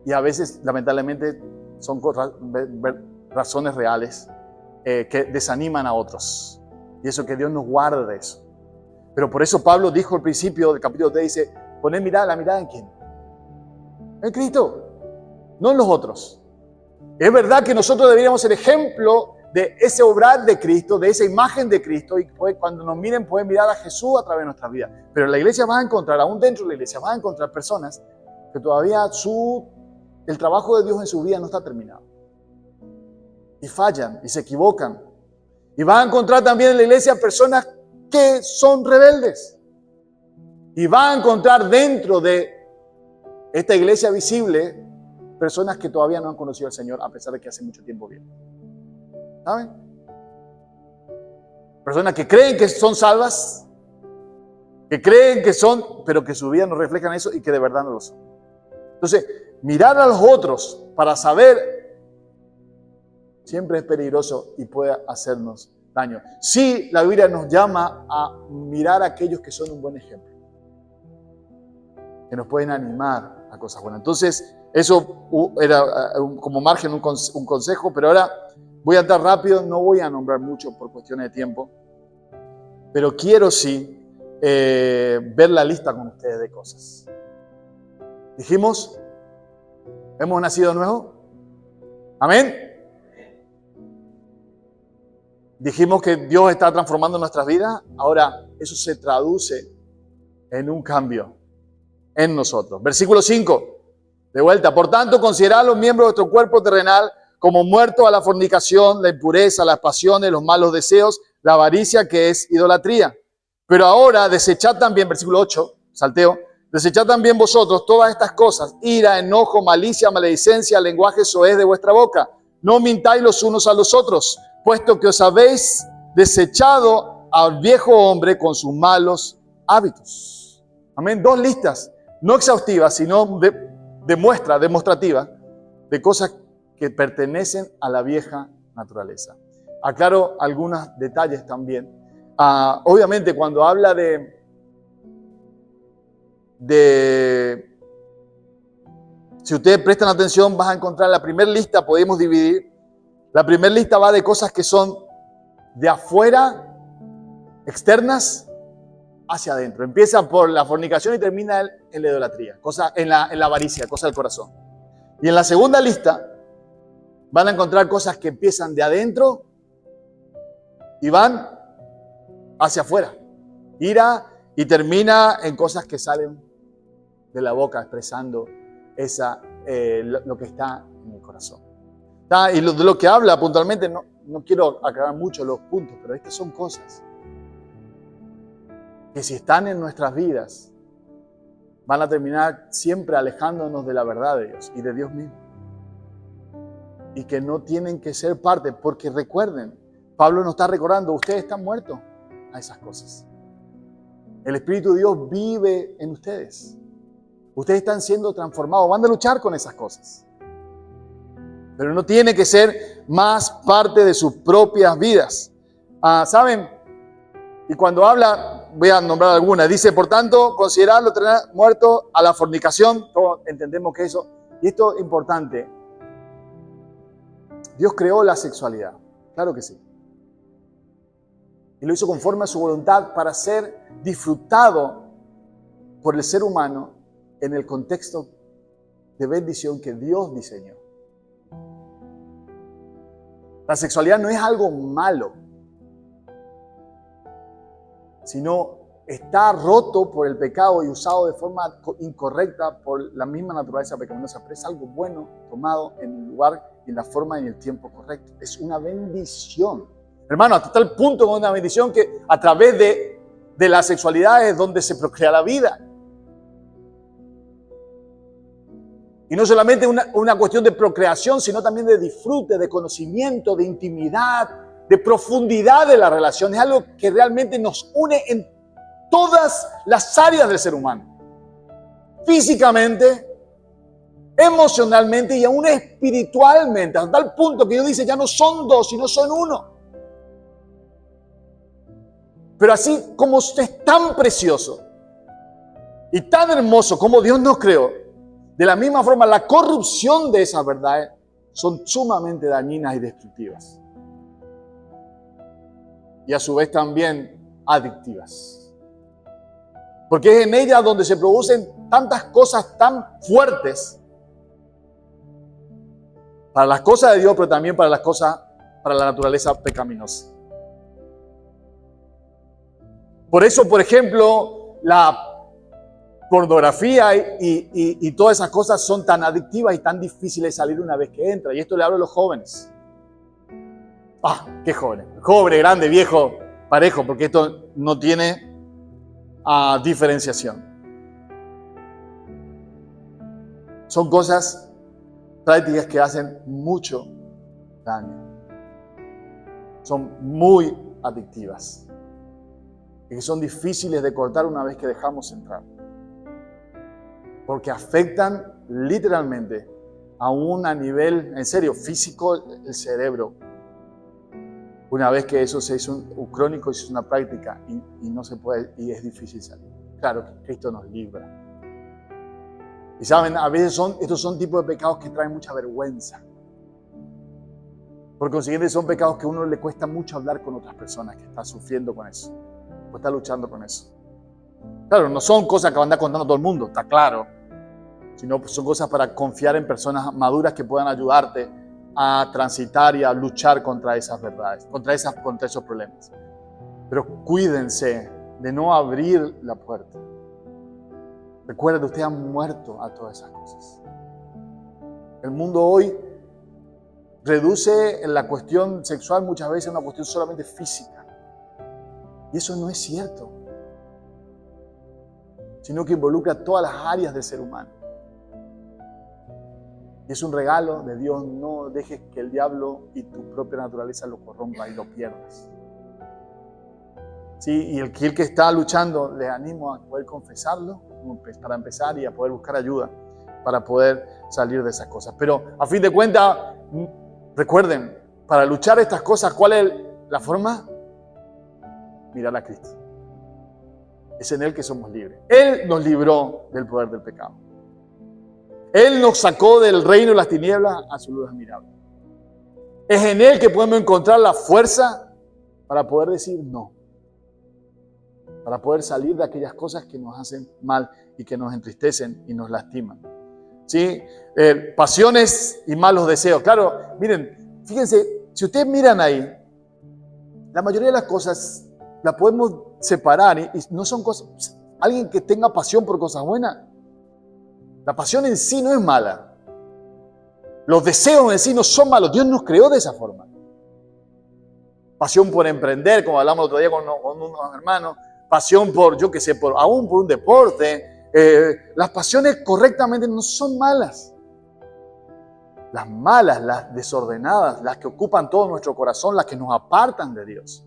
y a veces, lamentablemente, son razones reales que desaniman a otros. Y eso, que Dios nos guarde de eso. Pero por eso Pablo dijo al principio del capítulo 3, dice, poned la mirada ¿en quién? En Cristo, no en los otros. Es verdad que nosotros deberíamos ser ejemplo de ese obrar de Cristo, de esa imagen de Cristo, y cuando nos miren pueden mirar a Jesús a través de nuestras vidas. Pero en la iglesia vas a encontrar, aún dentro de la iglesia, vas a encontrar personas que todavía el trabajo de Dios en su vida no está terminado. Y fallan, y se equivocan. Y vas a encontrar también en la iglesia personas que son rebeldes. Y vas a encontrar dentro de esta iglesia visible personas que todavía no han conocido al Señor a pesar de que hace mucho tiempo vienen. ¿Saben? Personas que creen que son salvas, que creen que son, pero que su vida no reflejan eso y que de verdad no lo son. Entonces, mirar a los otros para saber siempre es peligroso y puede hacernos daño. Sí, la Biblia nos llama a mirar a aquellos que son un buen ejemplo, que nos pueden animar a cosas buenas. Entonces, eso era como margen un consejo, pero ahora voy a andar rápido, no voy a nombrar mucho por cuestiones de tiempo, pero quiero sí ver la lista con ustedes de cosas. Dijimos, ¿hemos nacido de nuevo? ¿Amén? Dijimos que Dios está transformando nuestras vidas. Ahora, eso se traduce en un cambio en nosotros. Versículo 5, de vuelta. Por tanto, considerad los miembros de vuestro cuerpo terrenal como muertos a la fornicación, la impureza, las pasiones, los malos deseos, la avaricia, que es idolatría. Pero ahora desechad también, versículo 8, salteo, desechad también vosotros todas estas cosas, ira, enojo, malicia, maledicencia, lenguaje soez de vuestra boca. No mintáis los unos a los otros, puesto que os habéis desechado al viejo hombre con sus malos hábitos. Amén. 2 listas, no exhaustivas, sino demostrativas, de cosas que pertenecen a la vieja naturaleza. Aclaro algunos detalles también. Obviamente, cuando habla si ustedes prestan atención, vas a encontrar la primera lista, podemos dividir. La primera lista va de cosas que son de afuera, externas, hacia adentro. Empieza por la fornicación y termina en la idolatría, en la avaricia, cosa del corazón. Y en la segunda lista van a encontrar cosas que empiezan de adentro y van hacia afuera. Ira, y termina en cosas que salen de la boca expresando lo que está en el corazón. Y de lo que habla puntualmente, no quiero aclarar mucho los puntos, pero estas son cosas que si están en nuestras vidas, van a terminar siempre alejándonos de la verdad de Dios y de Dios mismo. Y que no tienen que ser parte, porque recuerden, Pablo nos está recordando, ustedes están muertos a esas cosas. El Espíritu de Dios vive en ustedes. Ustedes están siendo transformados, van a luchar con esas cosas. Pero no tiene que ser más parte de sus propias vidas. ¿Saben? Y cuando habla, voy a nombrar algunas. Dice, por tanto, consideradlo muerto a la fornicación. Todos entendemos que eso. Y esto es importante. Dios creó la sexualidad. Claro que sí. Y lo hizo conforme a su voluntad para ser disfrutado por el ser humano en el contexto de bendición que Dios diseñó. La sexualidad no es algo malo, sino está roto por el pecado y usado de forma incorrecta por la misma naturaleza pecaminosa, pero es algo bueno tomado en el lugar, en la forma y en el tiempo correcto. Es una bendición. Hermano, hasta tal punto es una bendición que a través de la sexualidad es donde se procrea la vida. Y no solamente una cuestión de procreación, sino también de disfrute, de conocimiento, de intimidad, de profundidad de la relación. Es algo que realmente nos une en todas las áreas del ser humano. físicamente, emocionalmente y aún espiritualmente, hasta tal punto que Dios dice, ya no son dos, sino son uno. Pero así como es tan precioso y tan hermoso como Dios nos creó, de la misma forma la corrupción de esas verdades son sumamente dañinas y destructivas. Y a su vez también adictivas. Porque es en ellas donde se producen tantas cosas tan fuertes para las cosas de Dios, pero también para las cosas, para la naturaleza pecaminosa. Por eso, por ejemplo, la pornografía y todas esas cosas son tan adictivas y tan difíciles de salir una vez que entra. Y esto le hablo a los jóvenes. ¡Qué jóvenes! Joven, grande, viejo, parejo, porque esto no tiene diferenciación. Son cosas, prácticas que hacen mucho daño. Son muy adictivas. Y que son difíciles de cortar una vez que dejamos entrar. Porque afectan literalmente, aún a nivel, en serio, físico, el cerebro. Una vez que eso se hizo un crónico, es una práctica y no se puede, y es difícil salir. Claro que Cristo nos libra. Y saben, a veces estos son tipos de pecados que traen mucha vergüenza. Por consiguiente, son pecados que a uno le cuesta mucho hablar con otras personas que están sufriendo con eso, o está luchando con eso. Claro, no son cosas que van a andar contando todo el mundo, está claro. Sino son cosas para confiar en personas maduras que puedan ayudarte a transitar y a luchar contra esas verdades, contra esos problemas. Pero cuídense de no abrir la puerta. Recuerden que ustedes han muerto a todas esas cosas. El mundo hoy reduce la cuestión sexual muchas veces a una cuestión solamente física. Y eso no es cierto. Sino que involucra todas las áreas del ser humano. Y es un regalo de Dios. No dejes que el diablo y tu propia naturaleza lo corrompa y lo pierdas. Sí, y el que está luchando, les animo a poder confesarlo para empezar y a poder buscar ayuda para poder salir de esas cosas. Pero a fin de cuentas, recuerden, para luchar estas cosas, ¿cuál es la forma? Mirar a Cristo. Es en Él que somos libres. Él nos libró del poder del pecado. Él nos sacó del reino de las tinieblas a su luz admirable. Es en Él que podemos encontrar la fuerza para poder decir no. Para poder salir de aquellas cosas que nos hacen mal y que nos entristecen y nos lastiman. ¿Sí? Pasiones y malos deseos. Claro, miren, fíjense, si ustedes miran ahí, la mayoría de las cosas las podemos separar y no son cosas. Alguien que tenga pasión por cosas buenas, la pasión en sí no es mala. Los deseos en sí no son malos. Dios nos creó de esa forma. Pasión por emprender, como hablamos el otro día con unos hermanos. Pasión por, yo qué sé, aún por un deporte. Las pasiones correctamente no son malas. Las malas, las desordenadas, las que ocupan todo nuestro corazón, las que nos apartan de Dios,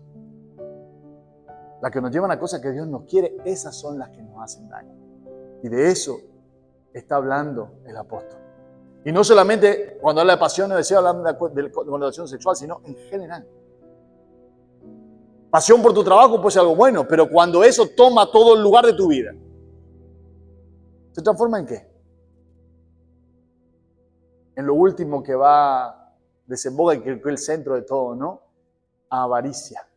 las que nos llevan a cosas que Dios no quiere, esas son las que nos hacen daño. Y de eso está hablando el apóstol. Y no solamente cuando habla de pasión o deseo, hablando de connotación sexual, sino en general. Pasión por tu trabajo puede ser algo bueno, pero cuando eso toma todo el lugar de tu vida, ¿se transforma en qué? En lo último que desemboca y que es el centro de todo, ¿no? Avaricia.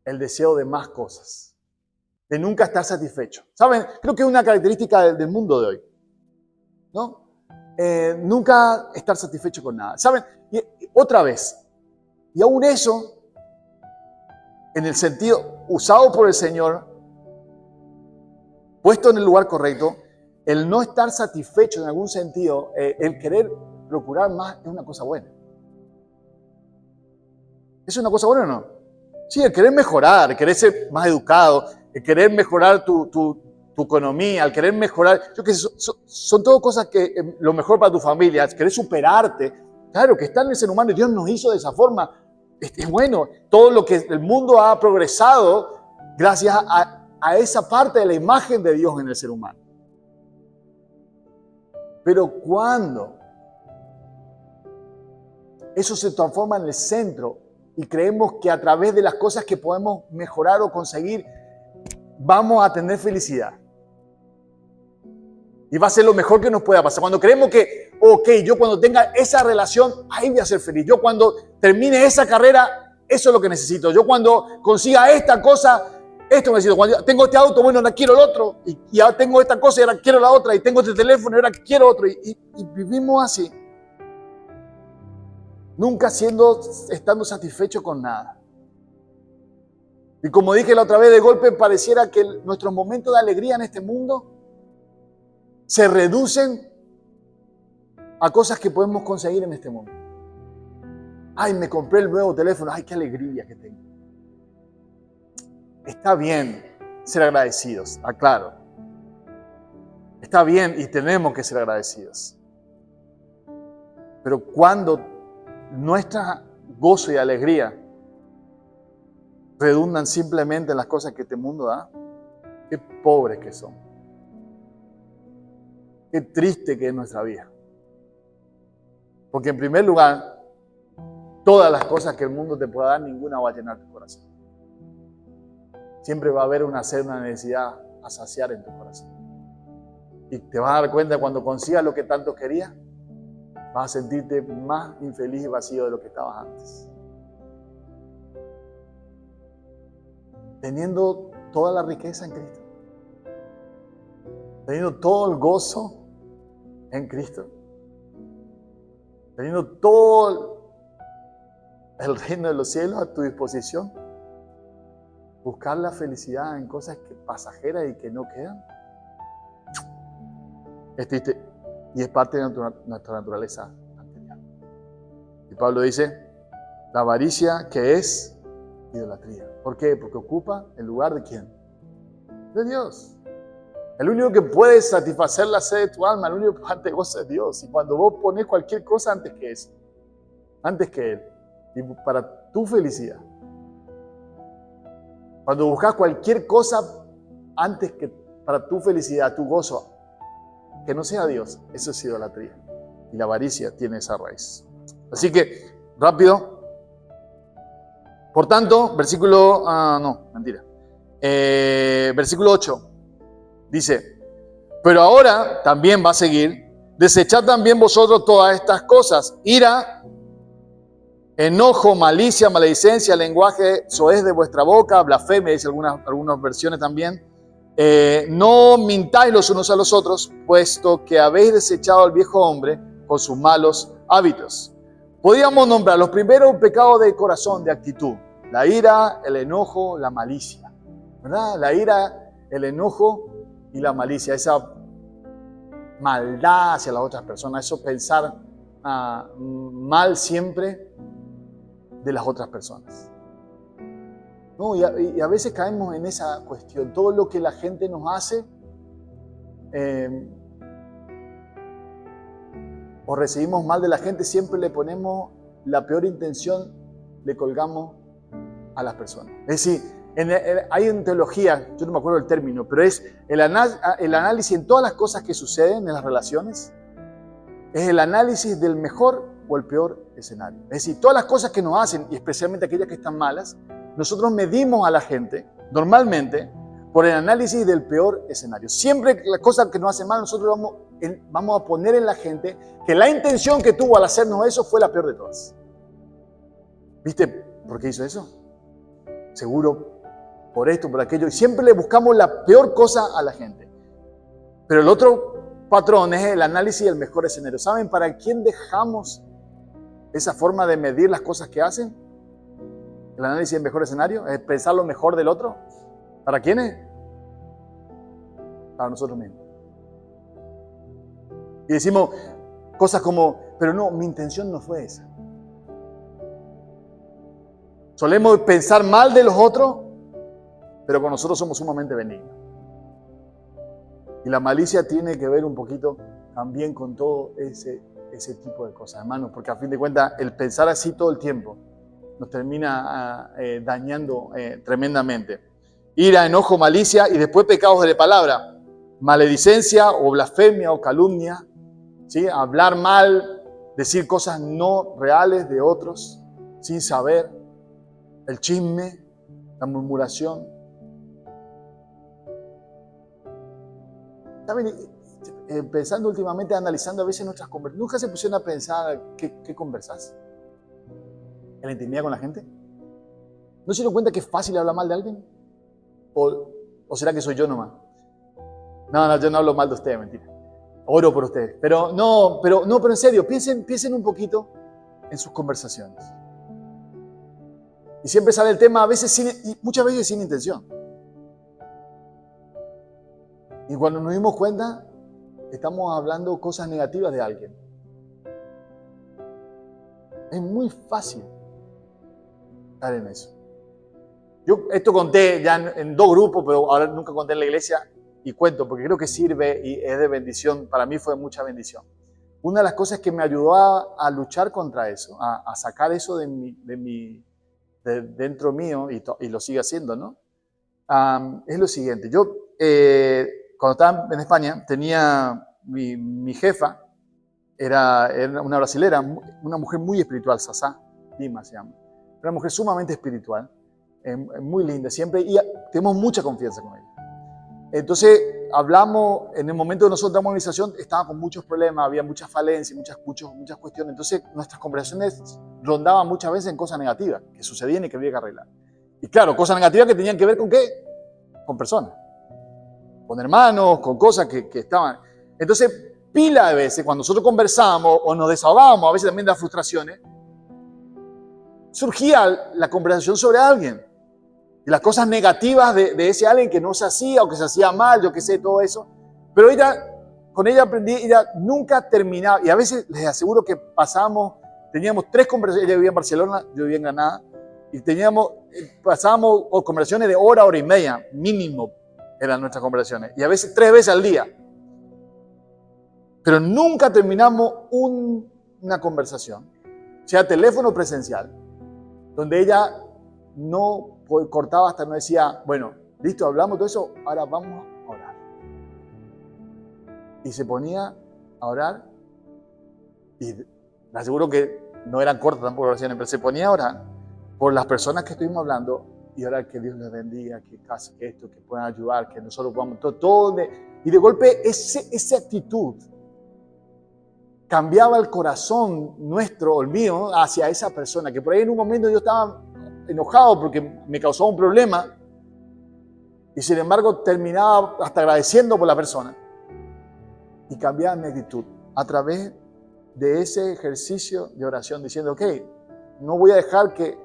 El deseo de más cosas. De nunca estar satisfecho. ¿Saben? Creo que es una característica del mundo de hoy. ¿No? Nunca estar satisfecho con nada. ¿Saben? Y otra vez. Y aún eso, en el sentido usado por el Señor, puesto en el lugar correcto, el no estar satisfecho en algún sentido, el querer procurar más, es una cosa buena. ¿Es una cosa buena o no? Sí, el querer mejorar, el querer ser más educado, el querer mejorar tu economía, el querer mejorar, yo que sé, son todo cosas que lo mejor para tu familia, el querer superarte. Claro que está en el ser humano y Dios nos hizo de esa forma. Es bueno, todo lo que el mundo ha progresado gracias a esa parte de la imagen de Dios en el ser humano. Pero cuando eso se transforma en el centro y creemos que a través de las cosas que podemos mejorar o conseguir, vamos a tener felicidad. Y va a ser lo mejor que nos pueda pasar. Cuando creemos que, ok, yo cuando tenga esa relación, ahí voy a ser feliz. Yo cuando termine esa carrera, eso es lo que necesito. Yo cuando consiga esta cosa, esto necesito. Cuando tengo este auto, bueno, ahora quiero el otro. Y ahora tengo esta cosa y ahora quiero la otra. Y tengo este teléfono y ahora quiero otro. Y vivimos así. Nunca estando satisfechos con nada. Y como dije la otra vez, de golpe pareciera que nuestros momentos de alegría en este mundo se reducen a cosas que podemos conseguir en este mundo. Ay, me compré el nuevo teléfono. Ay, qué alegría que tengo. Está bien ser agradecidos, aclaro. Está bien y tenemos que ser agradecidos. Pero cuando nuestra gozo y alegría redundan simplemente en las cosas que este mundo da, qué pobres que somos. Qué triste que es nuestra vida. Porque en primer lugar, todas las cosas que el mundo te pueda dar, ninguna va a llenar tu corazón. Siempre va a haber una sed, una necesidad a saciar en tu corazón. Y te vas a dar cuenta cuando consigas lo que tanto querías, vas a sentirte más infeliz y vacío de lo que estabas antes. Teniendo toda la riqueza en Cristo. Teniendo todo el gozo en Cristo. Teniendo todo el reino de los cielos a tu disposición. Buscar la felicidad en cosas pasajeras y que no quedan. Es triste y es parte de nuestra naturaleza anterior. Y Pablo dice, la avaricia que es idolatría. ¿Por qué? Porque ocupa el lugar de ¿quién? De Dios. El único que puede satisfacer la sed de tu alma, el único que te goza es Dios. Y cuando vos pones cualquier cosa antes que eso, antes que Él, y para tu felicidad, cuando buscas cualquier cosa antes que para tu felicidad, tu gozo, que no sea Dios, eso es idolatría. Y la avaricia tiene esa raíz. Así que, rápido. Por tanto, versículo 8. Dice, pero ahora también va a seguir, desechad también vosotros todas estas cosas, ira, enojo, malicia, maledicencia, lenguaje soez de vuestra boca, blasfemia, dice algunas versiones también. No mintáis los unos a los otros, puesto que habéis desechado al viejo hombre con sus malos hábitos. Podríamos nombrar los primeros pecados de corazón, de actitud. La ira, el enojo, la malicia. ¿Verdad? La ira, el enojo y la malicia. Esa maldad hacia las otras personas. Eso pensar mal siempre de las otras personas. No, y a veces caemos en esa cuestión. Todo lo que la gente nos hace o recibimos mal de la gente, siempre le ponemos la peor intención, le colgamos a las personas. Es decir, hay en teología, yo no me acuerdo el término, pero es el análisis en todas las cosas que suceden en las relaciones, es el análisis del mejor o el peor escenario. Es decir, todas las cosas que nos hacen, y especialmente aquellas que están malas, nosotros medimos a la gente, normalmente, por el análisis del peor escenario. Siempre las cosas que nos hacen mal, nosotros vamos a poner en la gente que la intención que tuvo al hacernos eso fue la peor de todas. ¿Viste por qué hizo eso? Seguro por esto, por aquello. Y siempre le buscamos la peor cosa a la gente. Pero el otro patrón es el análisis del mejor escenario. ¿Saben para quién dejamos esa forma de medir las cosas que hacen? El análisis del mejor escenario es pensar lo mejor del otro. ¿Para quiénes? Para nosotros mismos. Y decimos cosas como, pero no, mi intención no fue esa. Solemos pensar mal de los otros, pero con nosotros somos sumamente benignos. Y la malicia tiene que ver un poquito también con todo ese tipo de cosas, hermanos, porque a fin de cuentas el pensar así todo el tiempo nos termina dañando tremendamente. Ira, enojo, malicia y después pecados de palabra, maledicencia o blasfemia o calumnia, ¿sí? Hablar mal, decir cosas no reales de otros, sin saber, el chisme, la murmuración. ¿Saben? Pensando últimamente, analizando a veces nuestras conversaciones, ¿nunca se pusieron a pensar qué conversas? ¿En la intimidad con la gente? ¿No se dieron cuenta que es fácil hablar mal de alguien? ¿O será que soy yo nomás? No, yo no hablo mal de ustedes, mentira. Oro por ustedes. Pero en serio, piensen un poquito en sus conversaciones. Y siempre sale el tema, muchas veces sin intención. Y cuando nos dimos cuenta, estamos hablando cosas negativas de alguien. Es muy fácil estar en eso. Yo esto conté ya en 2 grupos, pero ahora nunca conté en la iglesia y cuento porque creo que sirve y es de bendición. Para mí fue mucha bendición. Una de las cosas que me ayudó a luchar contra eso, a sacar eso de dentro mío y lo sigue haciendo, ¿no? Es lo siguiente. Yo, cuando estaba en España, tenía mi jefa, era una brasilera, una mujer muy espiritual, Sasá Lima se llama. Era una mujer sumamente espiritual. Muy linda siempre, y tenemos mucha confianza con ella. Entonces hablamos, en el momento de nosotros la organización estaba con muchos problemas, había muchas falencias, muchas cuestiones. Entonces nuestras conversaciones rondaban muchas veces en cosas negativas que sucedían y que había que arreglar. Y claro, cosas negativas que tenían que ver con ¿qué? Con personas, con hermanos, con cosas que estaban. Entonces, pila de veces cuando nosotros conversábamos o nos desahogábamos, a veces también de las frustraciones, surgía la conversación sobre alguien. Y las cosas negativas de ese alguien que no se hacía o que se hacía mal, yo qué sé, todo eso. Pero con ella aprendí, ella nunca terminaba. Y a veces les aseguro que teníamos 3 conversaciones. Ella vivía en Barcelona, yo vivía en Granada. Y pasábamos conversaciones de hora y media, mínimo eran nuestras conversaciones. Y a veces 3 veces al día. Pero nunca terminamos una conversación, sea teléfono presencial, donde ella no cortaba hasta no decía, bueno, listo, hablamos todo eso, ahora vamos a orar. Y se ponía a orar, y les aseguro que no eran cortas tampoco oraciones, pero se ponía a orar por las personas que estuvimos hablando y orar que Dios les bendiga, que esto, que puedan ayudar, que nosotros podamos, y de golpe esa actitud cambiaba el corazón nuestro, o el mío, hacia esa persona, que por ahí en un momento yo estaba enojado porque me causó un problema y sin embargo terminaba hasta agradeciendo por la persona y cambiaba mi actitud a través de ese ejercicio de oración diciendo, ok, no voy a dejar que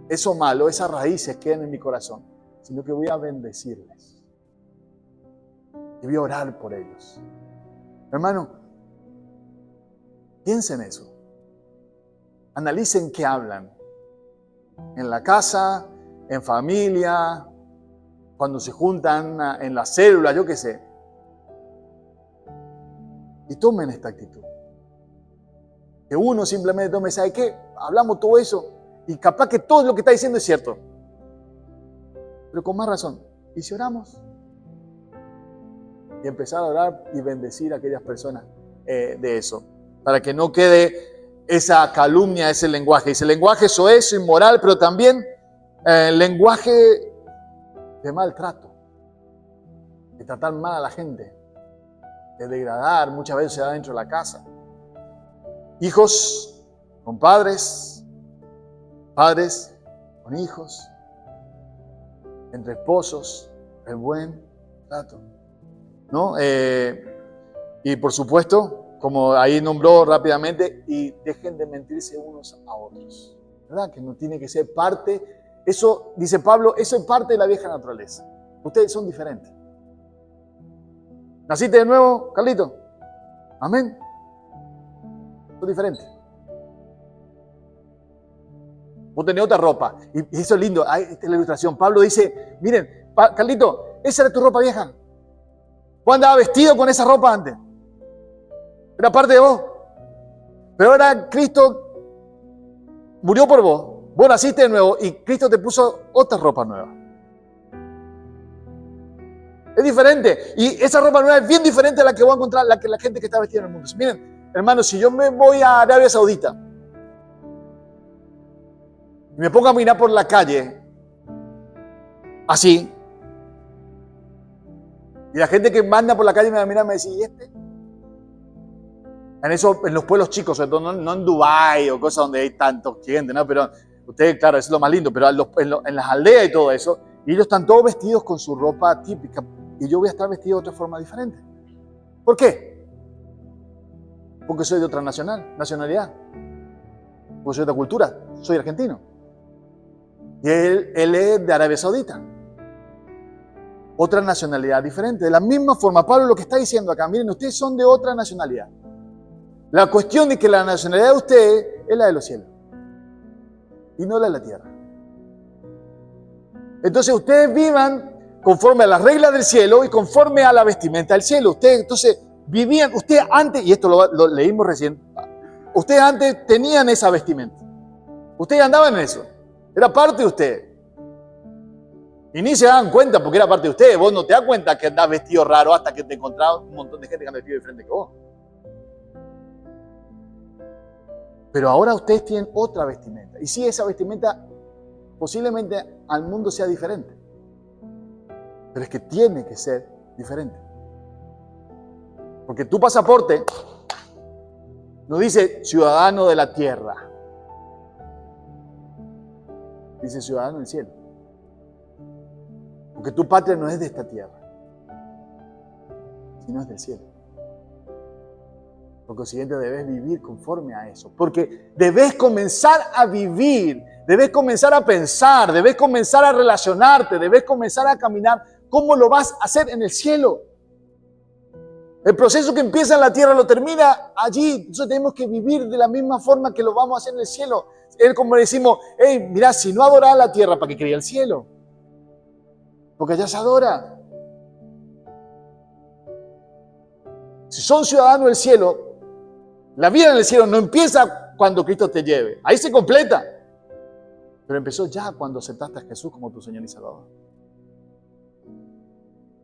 eso malo, esas raíces queden en mi corazón, sino que voy a bendecirles y voy a orar por ellos. Hermano, piensen en eso, analicen qué hablan. En la casa, en familia, cuando se juntan en la célula, yo qué sé. Y tomen esta actitud. Que uno simplemente tome, ¿sabe qué? Hablamos todo eso y capaz que todo lo que está diciendo es cierto. Pero con más razón. ¿Y si oramos? Y empezar a orar y bendecir a aquellas personas de eso. Para que no quede esa calumnia, ese lenguaje. Ese lenguaje soez, inmoral, pero también lenguaje de maltrato, de tratar mal a la gente, de degradar, muchas veces se da dentro de la casa. Hijos con padres, padres con hijos, entre esposos, el buen trato, ¿no? Y por supuesto, como ahí nombró rápidamente, y dejen de mentirse unos a otros. ¿Verdad? Que no tiene que ser parte, eso, dice Pablo, eso es parte de la vieja naturaleza. Ustedes son diferentes. ¿Naciste de nuevo, Carlito? Amén. Son diferentes. Vos tenés otra ropa. Y eso es lindo. Esta es la ilustración. Pablo dice, miren, Carlito, esa era tu ropa vieja. Vos andabas vestido con esa ropa antes. Era parte de vos. Pero ahora Cristo murió por vos. Vos naciste de nuevo y Cristo te puso otra ropa nueva. Es diferente. Y esa ropa nueva es bien diferente a la que voy a encontrar, la gente que está vestida en el mundo. Miren, hermanos, si yo me voy a Arabia Saudita y me pongo a mirar por la calle, así, y la gente que manda por la calle me va a mirar y me dice, ¿y este? En los pueblos chicos, sobre todo, no en Dubái o cosas donde hay tantos clientes, ¿no? Pero ustedes, claro, eso es lo más lindo, pero en las aldeas y todo eso, y ellos están todos vestidos con su ropa típica, y yo voy a estar vestido de otra forma diferente. ¿Por qué? Porque soy de otra nacionalidad. Porque soy de otra cultura, soy argentino. Y él es de Arabia Saudita. Otra nacionalidad diferente. De la misma forma, Pablo lo que está diciendo acá, miren, ustedes son de otra nacionalidad. La cuestión es que la nacionalidad de ustedes es la de los cielos y no la de la tierra. Entonces ustedes vivan conforme a las reglas del cielo y conforme a la vestimenta del cielo. Ustedes entonces vivían, ustedes antes, y esto lo leímos recién, ustedes antes tenían esa vestimenta. Ustedes andaban en eso. Era parte de ustedes. Y ni se daban cuenta porque era parte de ustedes. Vos no te das cuenta que andás vestido raro hasta que te encontrás un montón de gente que anda vestido diferente que vos. Pero ahora ustedes tienen otra vestimenta. Y sí, esa vestimenta posiblemente al mundo sea diferente. Pero es que tiene que ser diferente. Porque tu pasaporte no dice ciudadano de la tierra. Dice ciudadano del cielo. Porque tu patria no es de esta tierra, sino es del cielo. Por consiguiente, debes vivir conforme a eso. Porque debes comenzar a vivir, debes comenzar a pensar, debes comenzar a relacionarte, debes comenzar a caminar. ¿Cómo lo vas a hacer en el cielo? El proceso que empieza en la tierra lo termina allí. Entonces tenemos que vivir de la misma forma que lo vamos a hacer en el cielo. Es como decimos, hey, mira, si no adoraba la tierra, ¿para qué quería el cielo? Porque allá se adora. Si son ciudadanos del cielo, la vida en el cielo no empieza cuando Cristo te lleve. Ahí se completa. Pero empezó ya cuando aceptaste a Jesús como tu Señor y Salvador.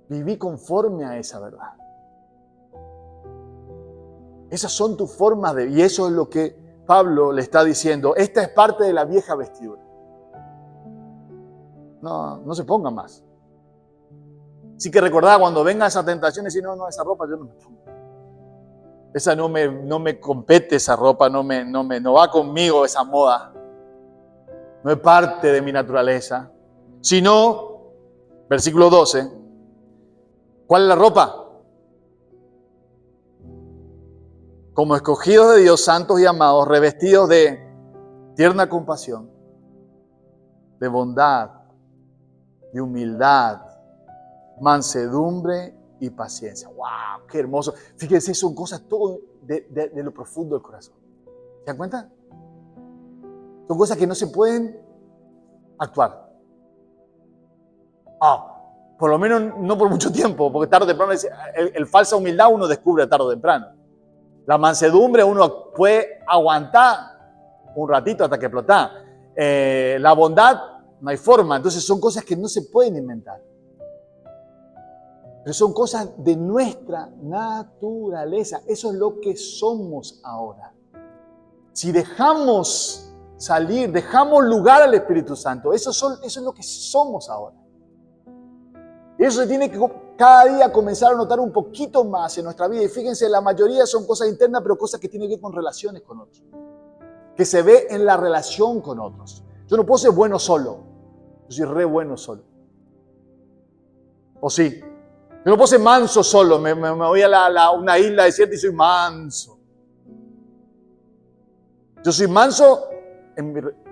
Viví conforme a esa verdad. Esas son tus formas de... Y eso es lo que Pablo le está diciendo. Esta es parte de la vieja vestidura. No se ponga más. Así que recordad cuando vengan esas tentaciones y no, esa ropa yo no me pongo. Esa no me compete, esa ropa no va conmigo, esa moda. No es parte de mi naturaleza. Sino, versículo 12, ¿cuál es la ropa? Como escogidos de Dios, santos y amados, revestidos de tierna compasión, de bondad, de humildad, mansedumbre y paciencia. ¡Wow! ¡Qué hermoso! Fíjense, son cosas todo de lo profundo del corazón. ¿Se dan cuenta? Son cosas que no se pueden actuar. Por lo menos no por mucho tiempo, porque tarde o temprano el falsa humildad uno descubre tarde o temprano. La mansedumbre uno puede aguantar un ratito hasta que explota. La bondad no hay forma. Entonces son cosas que no se pueden inventar. Pero son cosas de nuestra naturaleza. Eso es lo que somos ahora. Si dejamos salir, dejamos lugar al Espíritu Santo, eso es lo que somos ahora. Y eso se tiene que cada día comenzar a notar un poquito más en nuestra vida. Y fíjense, la mayoría son cosas internas, pero cosas que tienen que ver con relaciones con otros. Que se ve en la relación con otros. Yo no puedo ser bueno solo. Yo soy re bueno solo. ¿O sí? Yo no puedo ser manso solo. Me voy a una isla desierta y soy manso. Yo soy manso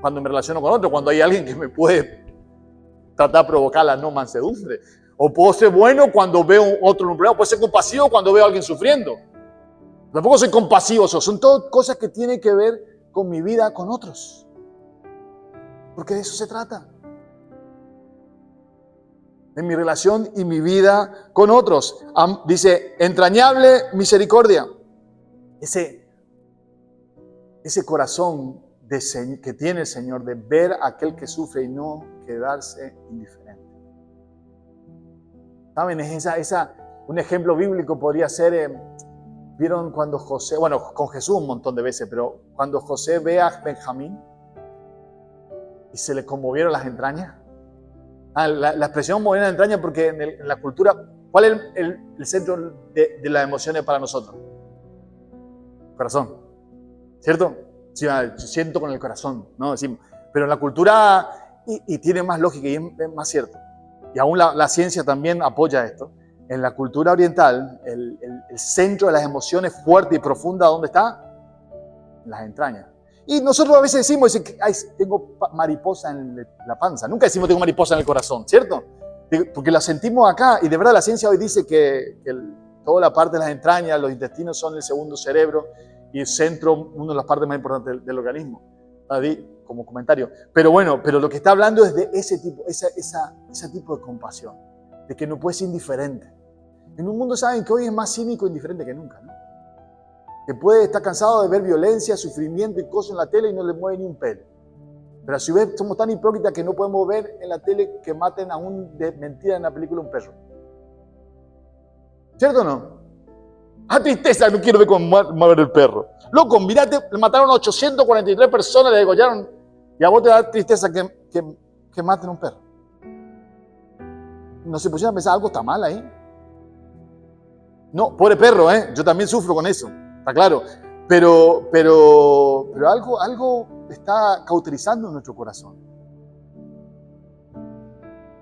cuando me relaciono con otro, cuando hay alguien que me puede tratar de provocar la no mansedumbre. O puedo ser bueno cuando veo otro nublado. Puedo ser compasivo cuando veo a alguien sufriendo. Tampoco soy compasivo. Son todas cosas que tienen que ver con mi vida con otros. Porque de eso se trata. En mi relación y mi vida con otros. Dice, entrañable misericordia. Ese corazón que tiene el Señor de ver a aquel que sufre y no quedarse indiferente. ¿Saben? Un ejemplo bíblico podría ser, ¿vieron cuando José, bueno, con Jesús un montón de veces, pero cuando José ve a Benjamín y se le conmovieron las entrañas? La expresión mover las entrañas porque en la cultura, ¿cuál es el centro de las emociones para nosotros? Corazón, ¿cierto? Sí, yo siento con el corazón, ¿no? Decimos, pero en la cultura, y tiene más lógica y es más cierto, y aún la ciencia también apoya esto, en la cultura oriental, el centro de las emociones fuerte y profunda, ¿dónde está? En las entrañas. Y nosotros a veces decimos, ay, tengo mariposa en la panza. Nunca decimos tengo mariposa en el corazón, ¿cierto? Porque la sentimos acá, y de verdad la ciencia hoy dice que toda la parte de las entrañas, los intestinos son el segundo cerebro, y el centro, una de las partes más importantes del organismo. Como comentario. Pero bueno, pero lo que está hablando es de ese tipo de compasión, de que no puede ser indiferente. En un mundo, saben que hoy es más cínico e indiferente que nunca, ¿no? Que puede estar cansado de ver violencia, sufrimiento y cosas en la tele y no le mueve ni un pelo. Pero a su vez somos tan hipócritas que no podemos ver en la tele que maten aún de mentira en la película un perro. ¿Cierto o no? ¡Ah, tristeza! No quiero ver cómo muere el perro. Loco, mirate, le mataron a 843 personas, le degollaron. Y a vos te da tristeza que maten a un perro. ¿No se pusieron a pensar algo está mal ahí? No, pobre perro, ¿eh? Yo también sufro con eso, está claro. Pero algo está cauterizando nuestro corazón.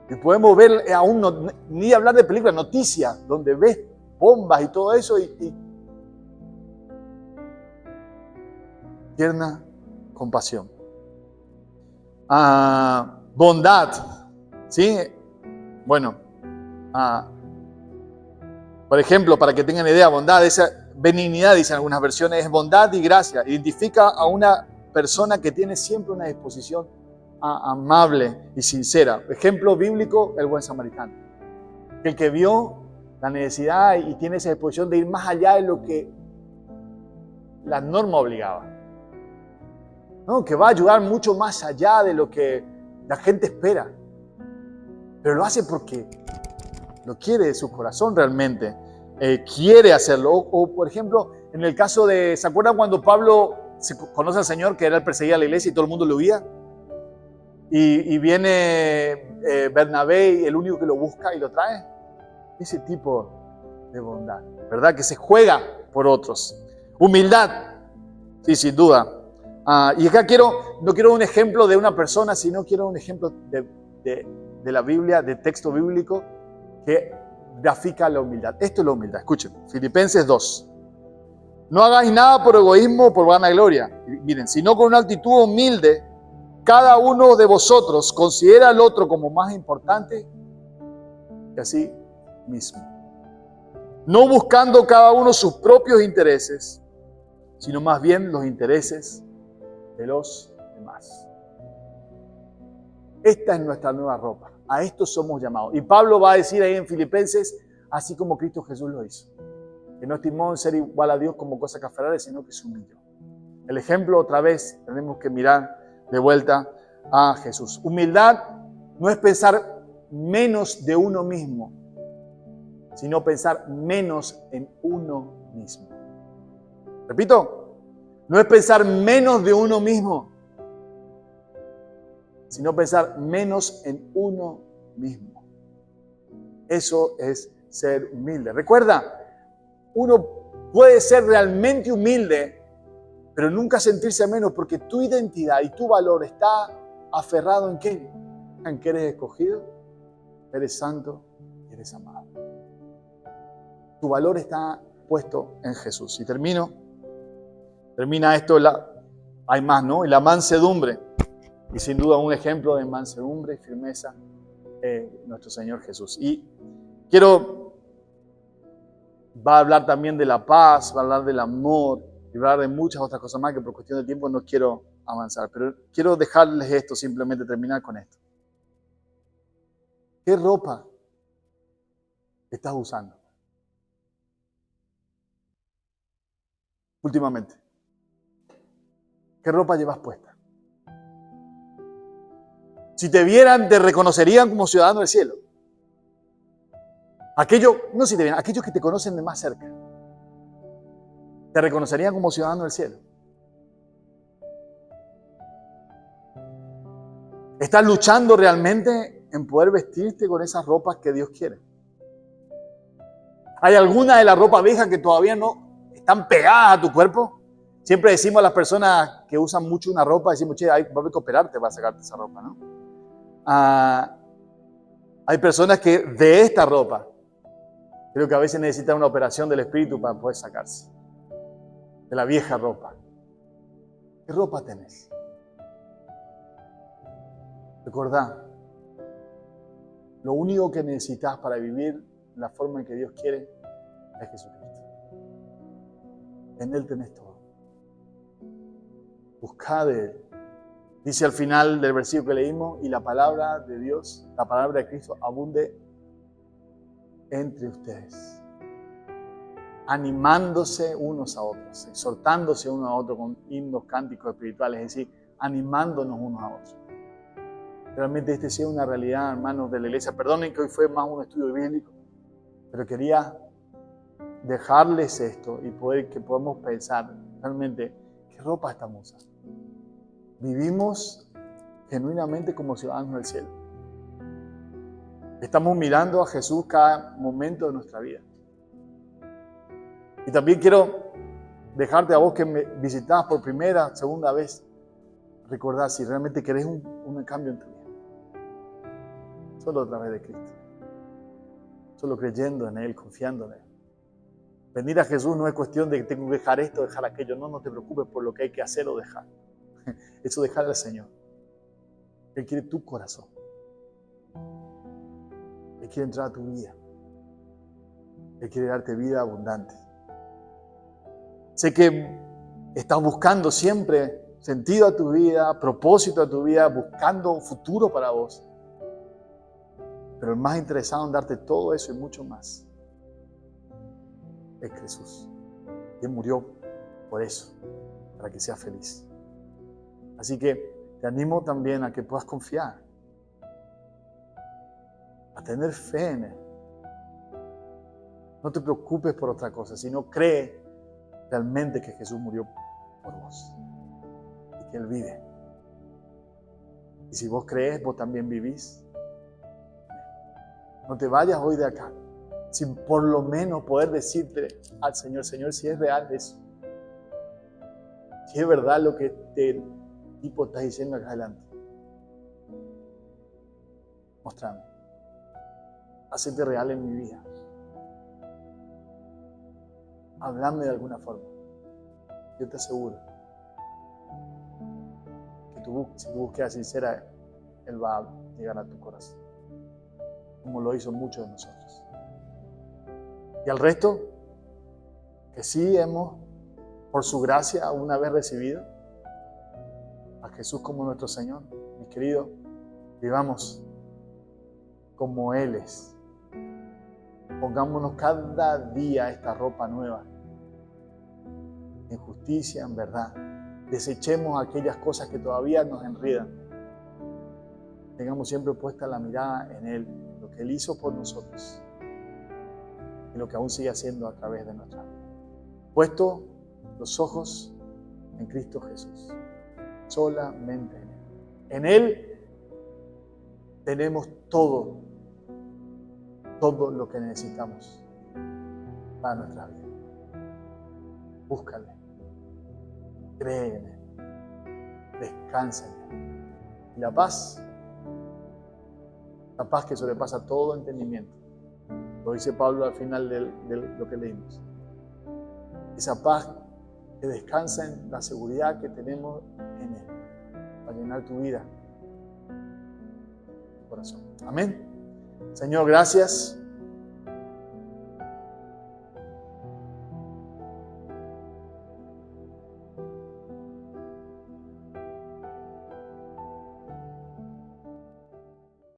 Y podemos ver aún, ni hablar de películas, noticias, donde ves bombas y todo eso y tierna compasión. Bondad, ¿sí? Bueno, por ejemplo, para que tengan idea, bondad, esa benignidad, dicen algunas versiones, es bondad y gracia. Identifica a una persona que tiene siempre una disposición amable y sincera. Ejemplo bíblico, el buen samaritano. El que vio la necesidad y tiene esa disposición de ir más allá de lo que la norma obligaba. ¿No? Que va a ayudar mucho más allá de lo que la gente espera. Pero lo hace porque lo quiere de su corazón realmente. Quiere hacerlo. O, por ejemplo, en el caso de, ¿se acuerdan cuando Pablo conoce al Señor, que era el perseguido a la iglesia y todo el mundo lo huía? Y viene Bernabé y el único que lo busca y lo trae. Ese tipo de bondad, ¿verdad? Que se juega por otros. Humildad, sí, sin duda. Y acá no quiero un ejemplo de una persona, sino quiero un ejemplo de la Biblia, de texto bíblico que grafica la humildad. Esto es la humildad. Escuchen, Filipenses 2. No hagáis nada por egoísmo o por vanagloria. Miren, sino con una actitud humilde, cada uno de vosotros considera al otro como más importante que a sí mismo. No buscando cada uno sus propios intereses, sino más bien los intereses de los demás. Esta es nuestra nueva ropa. A esto somos llamados. Y Pablo va a decir ahí en Filipenses, así como Cristo Jesús lo hizo. Que no estimó en ser igual a Dios como cosa que aferrarle, sino que se humilló. El ejemplo, otra vez, tenemos que mirar de vuelta a Jesús. Humildad no es pensar menos de uno mismo, sino pensar menos en uno mismo. Repito, no es pensar menos de uno mismo, sino pensar menos en uno mismo. Eso es ser humilde. Recuerda, uno puede ser realmente humilde, pero nunca sentirse menos, porque tu identidad y tu valor está aferrado ¿en qué? En que eres escogido, eres santo y eres amado. Tu valor está puesto en Jesús. Y termina esto, hay más, ¿no? Y la mansedumbre. Y sin duda un ejemplo de mansedumbre y firmeza, nuestro Señor Jesús. Y va a hablar también de la paz, va a hablar del amor, y va a hablar de muchas otras cosas más que por cuestión de tiempo no quiero avanzar. Pero quiero dejarles esto, simplemente terminar con esto. ¿Qué ropa estás usando últimamente? ¿Qué ropa llevas puesta? Si te vieran, te reconocerían como ciudadano del cielo. aquellos que te conocen de más cerca, te reconocerían como ciudadano del cielo. ¿Estás luchando realmente en poder vestirte con esas ropas que Dios quiere? ¿Hay alguna de las ropas viejas que todavía no están pegadas a tu cuerpo? Siempre decimos a las personas que usan mucho una ropa, decimos, che, va a haber que operarte para sacarte esa ropa, ¿no? Hay personas que de esta ropa, creo que a veces necesitan una operación del espíritu para poder sacarse de la vieja ropa. ¿Qué ropa tenés? Recordá, lo único que necesitas para vivir la forma en que Dios quiere es Jesucristo. En Él tenés todo. Buscá de Él. Dice al final del versículo que leímos, y la palabra de Dios, la palabra de Cristo, abunde entre ustedes, animándose unos a otros, exhortándose unos a otros con himnos, cánticos espirituales, es decir, animándonos unos a otros. Realmente este sea una realidad, hermanos de la iglesia. Perdonen que hoy fue más un estudio bíblico, pero quería dejarles esto y que podamos pensar realmente qué ropa estamos usando. Vivimos genuinamente como ciudadanos del cielo. Estamos mirando a Jesús cada momento de nuestra vida. Y también quiero dejarte a vos que me visitabas por primera, segunda vez, recordar si realmente querés un cambio en tu vida. Solo a través de Cristo. Solo creyendo en Él, confiando en Él. Venir a Jesús no es cuestión de que tengo que dejar esto, dejar aquello. No te preocupes por lo que hay que hacer o dejar. Eso dejar al Señor. Él quiere tu corazón. Él quiere entrar a tu vida. Él quiere darte vida abundante. Sé que estás buscando siempre sentido a tu vida, propósito a tu vida, buscando un futuro para vos. Pero el más interesado en darte todo eso y mucho más es Jesús. Él murió por eso, para que seas feliz. Así que te animo también a que puedas confiar, a tener fe en Él. No te preocupes por otra cosa, sino cree realmente que Jesús murió por vos y que Él vive. Y si vos crees, vos también vivís. No te vayas hoy de acá sin por lo menos poder decirte al Señor, Señor, si es real eso. Si es verdad lo que el tipo está diciendo acá adelante. Mostrame. Hacete real en mi vida. Hablame de alguna forma. Yo te aseguro que si tu búsqueda sincera, Él va a llegar a tu corazón, como lo hizo muchos de nosotros. Y al resto, que sí hemos, por su gracia, una vez recibido a Jesús como nuestro Señor, mis queridos, vivamos como Él es. Pongámonos cada día esta ropa nueva, en justicia, en verdad. Desechemos aquellas cosas que todavía nos enredan. Tengamos siempre puesta la mirada en Él, lo que Él hizo por nosotros y lo que aún sigue haciendo a través de nuestra vida. Puesto los ojos en Cristo Jesús, solamente en Él. En Él tenemos todo lo que necesitamos para nuestra vida. Búscale, cree en Él, descansa en Él. Y la paz que sobrepasa todo entendimiento, lo dice Pablo al final de lo que leímos. Esa paz que descansa en la seguridad que tenemos en Él, para llenar tu vida, tu corazón. Amén. Señor, gracias